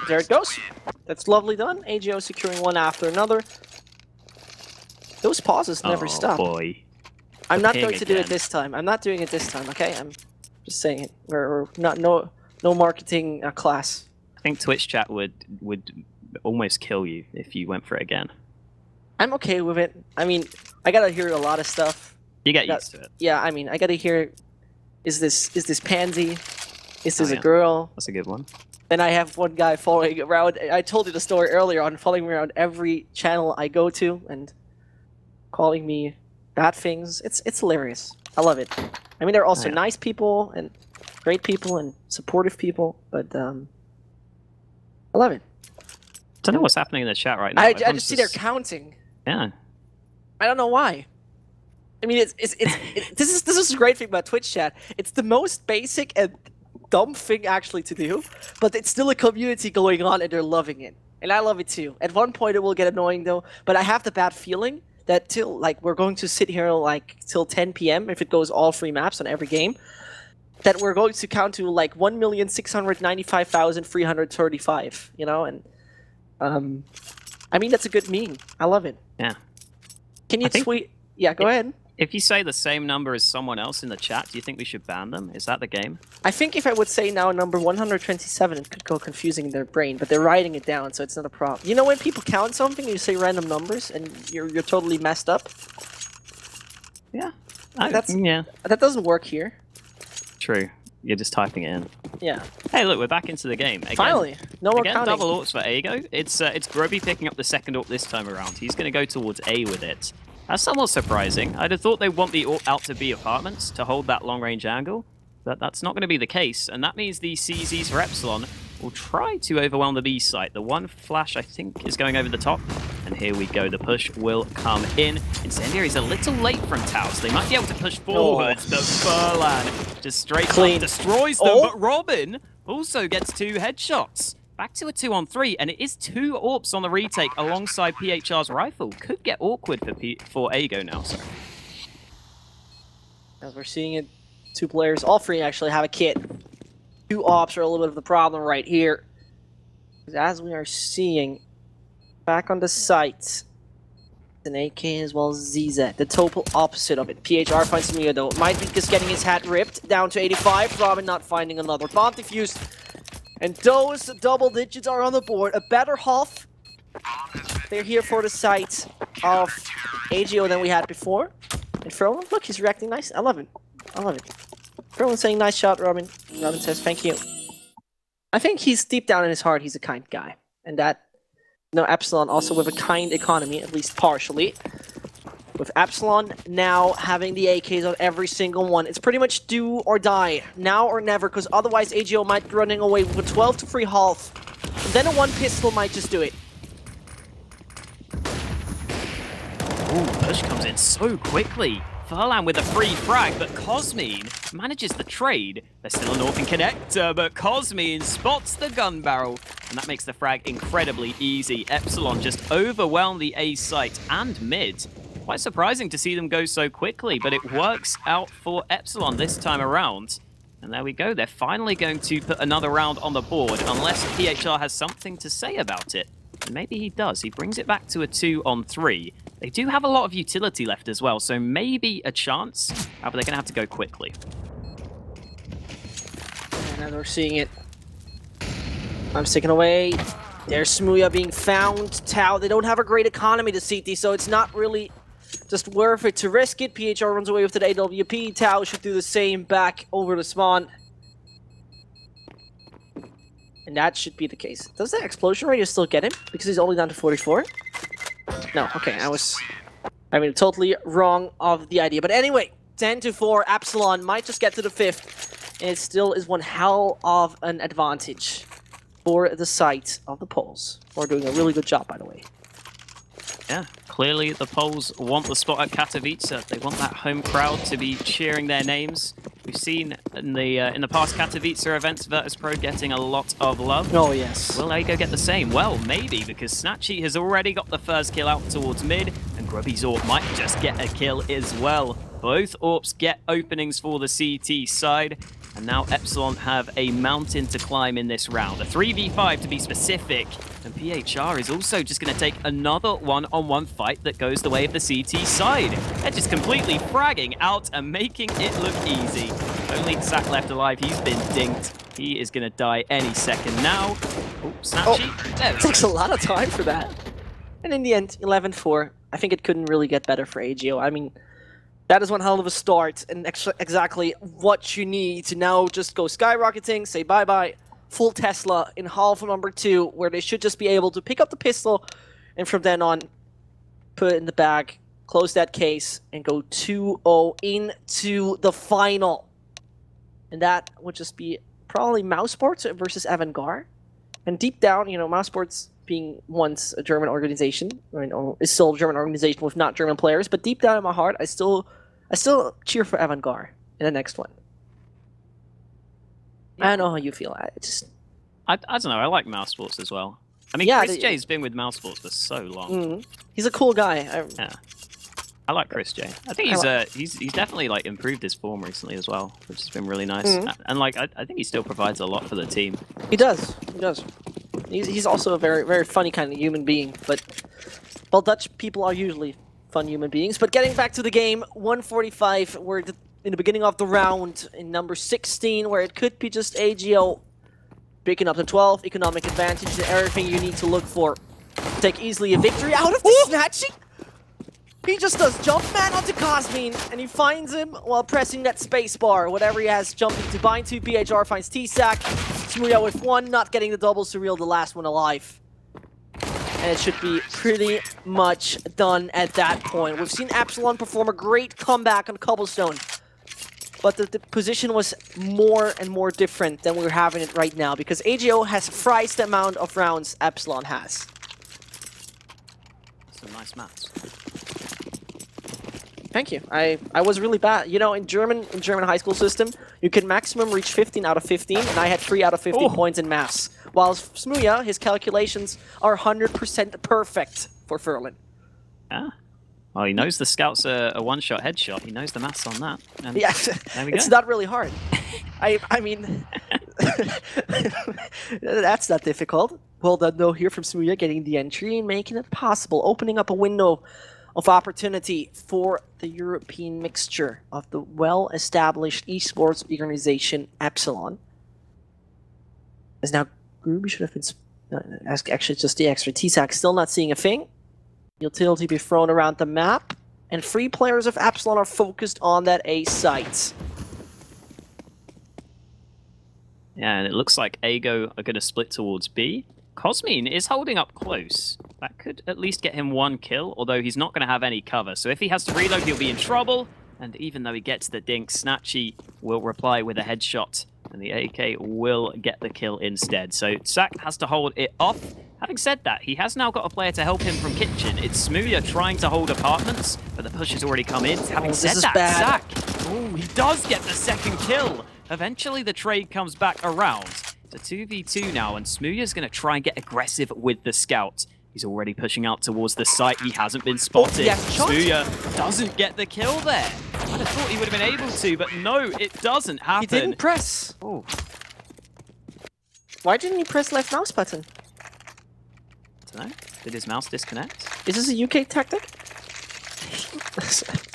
There it goes. That's lovely done. AGO securing one after another. Those pauses never stop. Boy. I'm not going to do it this time. I'm not doing it this time, okay? I'm just saying it. We're not no marketing class. I think Twitch chat would almost kill you if you went for it again. I'm okay with it. I mean, I gotta hear a lot of stuff. You get used to it. Yeah, I mean, I gotta hear, is this pansy? Is this a girl? That's a good one. Then I have one guy following around. I told you the story earlier on, following me around every channel I go to and calling me bad things. It's hilarious. I love it. I mean, they're also nice people and great people and supportive people, but I love it. I don't know what's happening in the chat right now. I just see they're counting. Yeah. I don't know why. I mean, this is a great thing about Twitch chat. It's the most basic and dumb thing actually to do, but it's still a community going on and they're loving it. And I love it too. At one point it will get annoying though, but I have the bad feeling that till, like, we're going to sit here like till 10 p.m. if it goes all 3 maps on every game, that we're going to count to like 1,695,335, you know, and I mean, that's a good meme. I love it. Yeah. Can you tweet? Yeah, go ahead. If you say the same number as someone else in the chat, do you think we should ban them? Is that the game? I think if I would say now number 127, it could go confusing in their brain, but they're writing it down, so it's not a problem. You know when people count something and you say random numbers and you're totally messed up? Yeah. That doesn't work here. True. You're just typing it in. Yeah. Hey, look, we're back into the game. Again, finally. No more counting. Double AWPs for Ago. It's Groby picking up the second AWP this time around. He's going to go towards A with it. That's somewhat surprising. I'd have thought they want the AWP out to B apartments to hold that long-range angle, but that's not going to be the case, and that means the CZs for EPSILON will try to overwhelm the B site. The one flash, I think, is going over the top, and here we go. The push will come in. Incendiary's a little late from Tao, so they might be able to push forward, but Furlan just straight up destroys them, but Robin also gets 2 headshots. Back to a 2-on-3, and it is 2 AWPs on the retake alongside PHR's rifle. Could get awkward for Ago now, sorry. As we're seeing it, 2 players, all 3 actually have a kit. 2 AWPs are a little bit of the problem right here. As we are seeing, back on the site, an AK as well as ZZ, the total opposite of it. PHR finds Samuya though. Might be just getting his hat ripped down to 85. Robin not finding another bomb defused. And those double digits are on the board. A better half. They're here for the site of AGO than we had before. And Frolan, look, he's reacting nice. I love it. I love it. Frolan saying nice shot, Robin. Robin says thank you. I think he's deep down in his heart, he's a kind guy. And that, EPSILON also with a kind economy, at least partially. With EPSILON now having the AKs on every single one. It's pretty much do or die, now or never, because otherwise AGO might be running away with a 12-3 half. And then a 1 pistol might just do it. Ooh, push comes in so quickly. Furlan with a free frag, but Cosmine manages the trade. There's still a Northern connector, but Cosmine spots the gun barrel, and that makes the frag incredibly easy. EPSILON just overwhelmed the A site and mid. Quite surprising to see them go so quickly, but it works out for EPSILON this time around. And there we go, they're finally going to put another round on the board, unless PHR has something to say about it. And maybe he does. He brings it back to a 2-on-3. They do have a lot of utility left as well, so maybe a chance. However, they're going to have to go quickly. And as we're seeing it, I'm sticking away. There's Samuya being found. Tau, they don't have a great economy to CT, so it's not really just worth it to risk it. PHR runs away with the AWP. Tau should do the same back over the spawn. And that should be the case. Does the explosion radius still get him? Because he's only down to 44? No, okay, I mean, totally wrong of the idea. But anyway, 10-4, EPSILON might just get to the 5th. And it still is one hell of an advantage for the site of the Poles. Who are doing a really good job, by the way. Yeah, clearly the Poles want the spot at Katowice. They want that home crowd to be cheering their names. We've seen in the past Katowice events, Virtus.pro getting a lot of love. Oh, yes. Will Ago get the same? Well, maybe, because Snatchy has already got the first kill out towards mid, and Grubby's AWP might just get a kill as well. Both AWPs get openings for the CT side, and now EPSILON have a mountain to climb in this round. A 3v5 to be specific, and PHR is also just going to take another one-on-one fight that goes the way of the CT side. They're just completely fragging out and making it look easy. Only Zach left alive, he's been dinked. He is going to die any second now. Oh, Snatchy. It takes a lot of time for that. And in the end, 11-4. I think it couldn't really get better for AGO. I mean, that is one hell of a start, and exactly what you need to now just go skyrocketing, say bye-bye, full Tesla in half of number 2, where they should just be able to pick up the pistol, and from then on, put it in the bag, close that case, and go 2-0 into the final. And that would just be probably Mousesports versus Avantgarde. And deep down, Mousesports being once a German organization, or is still a German organization with not German players, but deep down in my heart, I still cheer for Avantgarde in the next one. Yeah. I don't know how you feel. I don't know. I like Mousesports as well. I mean, Chris J's been with Mousesports for so long. He's a cool guy. Yeah, I like Chris J. I think he's definitely like improved his form recently as well, which has been really nice. And like I think he still provides a lot for the team. He does. He does. He's also a very, very funny kind of human being, but, well, Dutch people are usually fun human beings. But getting back to the game, 145, we're in the beginning of the round, in number 16, where it could be just AGO picking up the 12, economic advantage, and everything you need to look for. Take easily a victory out of the Snatching! He just does jump man onto Cosmine, and he finds him while pressing that space bar. Whatever he has jumping to bind to, PHR finds T-Sack. Samuya with 1, not getting the double, Surreal the last one alive. And it should be pretty much done at that point. We've seen EPSILON perform a great comeback on Cobblestone, but the position was more and more different than we're having it right now, because AGO has thrice the amount of rounds EPSILON has. Some nice maths. Thank you. I was really bad. In German high school system, you can maximum reach 15 out of 15, and I had 3 out of 15 points in maths, While Smooya, his calculations are 100% perfect for Furlan. Yeah. Well, he knows the scout's a one-shot headshot. He knows the maths on that. And Yeah, there we go. it's not really hard. I mean, that's not difficult. Well done, though, here from Smooya, getting the entry and making it possible, opening up a window of opportunity for the European mixture of the well-established esports organization EPSILON. As now, Groovy should have been... actually, just the extra. TSAC still not seeing a thing. Utility be thrown around the map, and 3 players of EPSILON are focused on that A site. Yeah, and it looks like Ago are going to split towards B. Cosmine is holding up close. That could at least get him 1 kill, although he's not going to have any cover. So if he has to reload, he'll be in trouble. And even though he gets the dink, Snatchy will reply with a headshot. And the AK will get the kill instead. So Sak has to hold it off. Having said that, he has now got a player to help him from kitchen. It's Smooya trying to hold apartments, but the push has already come in. Having said that, Sak, he does get the second kill. Eventually the trade comes back around. It's a 2v2 now, and Smooya's going to try and get aggressive with the scout. He's already pushing out towards the site. He hasn't been spotted. Smooya doesn't get the kill there. I'd have thought he would have been able to, but no, it doesn't happen. He didn't press. Oh. Why didn't he press left mouse button? I don't know. Did his mouse disconnect? Is this a UK tactic?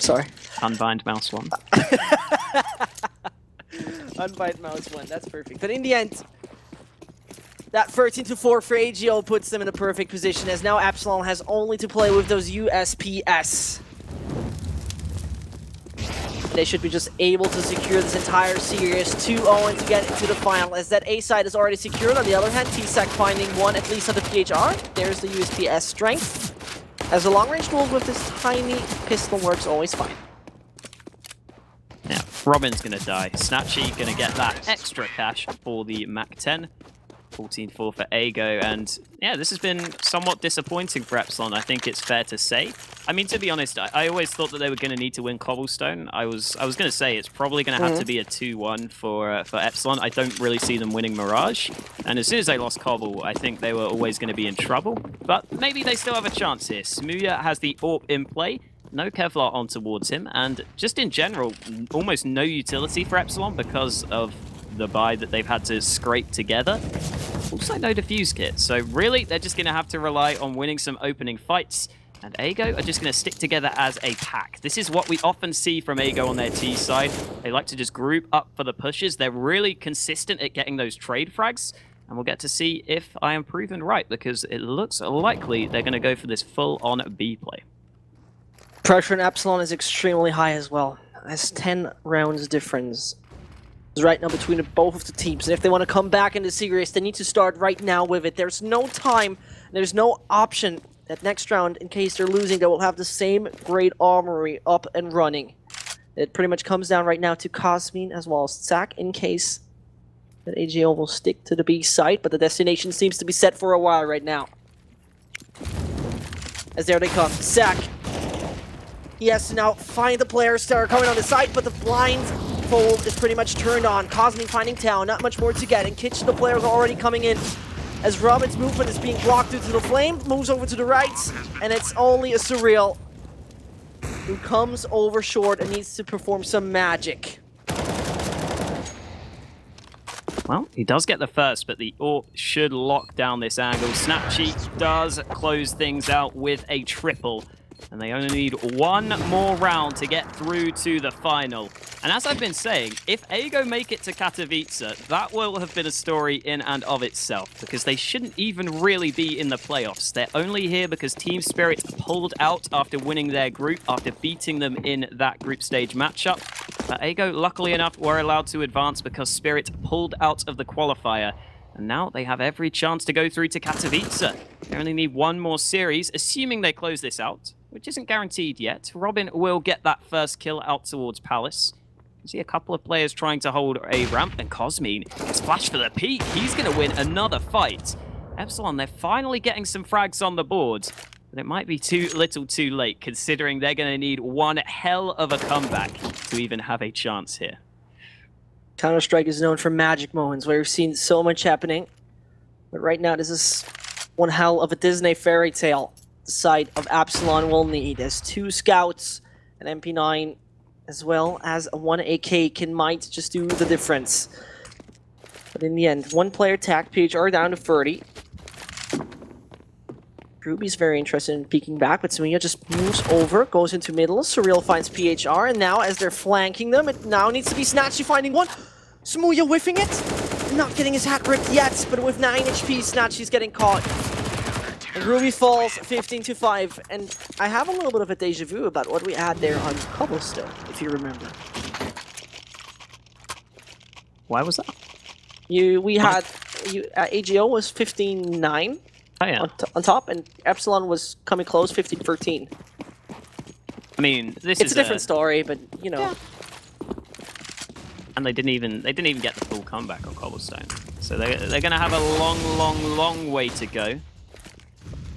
Sorry. Unbind mouse 1. Unbind mouse 1, that's perfect. But in the end, that 13-4 for AGO puts them in a perfect position, as now EPSILON has only to play with those USPS. They should be just able to secure this entire series 2-0 to get into the final, as that A side is already secured. On the other hand, TSAC finding 1 at least on the PHR. There's the USPS strength. As a long-range duel with this tiny pistol works always fine. Yeah, Robin's gonna die. Snatchy gonna get that extra cash for the MAC-10. 14-4 for Ago, and yeah, this has been somewhat disappointing for EPSILON, I think it's fair to say. I mean, to be honest, I always thought that they were going to need to win Cobblestone. I was going to say it's probably going to have to be a 2-1 for EPSILON. I don't really see them winning Mirage, and as soon as they lost Cobble, I think they were always going to be in trouble, but maybe they still have a chance here. Smooya has the AWP in play, no Kevlar on towards him, and just in general, almost no utility for EPSILON because of the buy that they've had to scrape together. Also no defuse kit, so really they're just going to have to rely on winning some opening fights, and Ago are just going to stick together as a pack. This is what we often see from Ago on their T side. They like to just group up for the pushes. They're really consistent at getting those trade frags, and we'll get to see if I am proven right, because it looks likely they're going to go for this full-on B play. Pressure in EPSILON is extremely high as well. There's 10 rounds difference right now between both of the teams, and if they want to come back in the series, they need to start right now with it. There's no time, there's no option that next round, in case they're losing, they will have the same great armory up and running. It pretty much comes down right now to Cosmine as well as Sak, in case that AGO will stick to the B site, but the destination seems to be set for a while right now. As there they come, Sak. He has to now find the players that are coming on the site, but the blindfold is pretty much turned on. Cosmine finding Town, not much more to get. In Kitchen, the players are already coming in. As Robin's movement is being blocked due to the flame, moves over to the right, and it's only a Surreal who comes over short and needs to perform some magic. Well, he does get the first, but the AWP should lock down this angle. Snapchy does close things out with a triple, and they only need one more round to get through to the final. And as I've been saying, if Ago make it to Katowice, that will have been a story in and of itself, because they shouldn't even really be in the playoffs. They're only here because Team Spirit pulled out after winning their group, after beating them in that group stage matchup. But Ago, luckily enough, were allowed to advance because Spirit pulled out of the qualifier. And now they have every chance to go through to Katowice. They only need one more series, assuming they close this out, which isn't guaranteed yet. Robin will get that first kill out towards Palace. You see a couple of players trying to hold a ramp, and Cosmine is flashed for the peak. He's going to win another fight. EPSILON, they're finally getting some frags on the board, but it might be too little too late, considering they're going to need one hell of a comeback to even have a chance here. Counter-Strike is known for magic moments where we've seen so much happening. But right now, this is one hell of a Disney fairy tale the side of EPSILON will need, as 2 scouts, an MP9, as well as a 1 AK might just do the difference. But in the end, 1 player attack, PHR down to 30. Ruby's very interested in peeking back, but Smuya just moves over, goes into middle. Surreal finds PHR, and now as they're flanking them, it now needs to be Snatchy finding one. Smuya whiffing it, not getting his hack ripped yet, but with 9 HP, Snatchy's getting caught. And Ruby falls 15-5, and I have a little bit of a deja vu about what we had there on Cobblestone, if you remember. Why was that? AGO was 15-9. Oh, yeah. On top, and EPSILON was coming close, 15-13. I mean, it's a different story, but you know. Yeah. And they didn't even get the full comeback on Cobblestone, so they're gonna have a long way to go.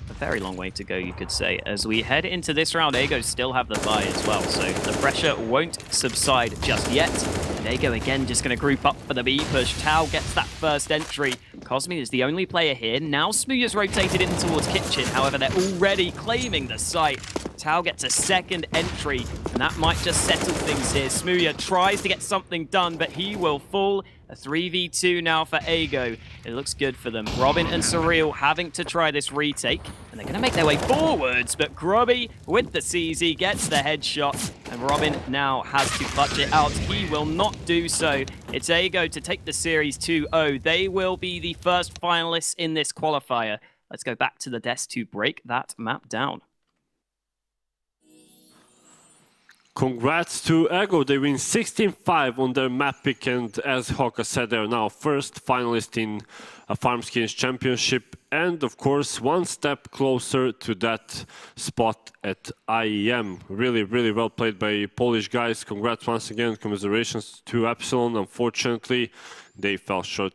A very long way to go, you could say. As we head into this round, Ago still have the bye as well, so the pressure won't subside just yet. And Ago again just going to group up for the B push. Tau gets that first entry. Cosme is the only player here. Now Smuya's rotated in towards Kitchen, however they're already claiming the site. Tau gets a second entry, and that might just settle things here. Smuya tries to get something done, but he will fall. A 3v2 now for Ago. It looks good for them. Robin and Surreal having to try this retake, and they're going to make their way forwards, but Grubby with the CZ gets the headshot, and Robin now has to clutch it out. He will not do so. It's Ago to take the series 2-0. They will be the first finalists in this qualifier. Let's go back to the desk to break that map down. Congrats to Ego, they win 16-5 on their map pick, and as Hoka said, they're now first finalist in a Farmskins championship, and of course 1 step closer to that spot at IEM. Really well played by Polish guys. Congrats once again, commiserations to EPSILON. Unfortunately, they fell short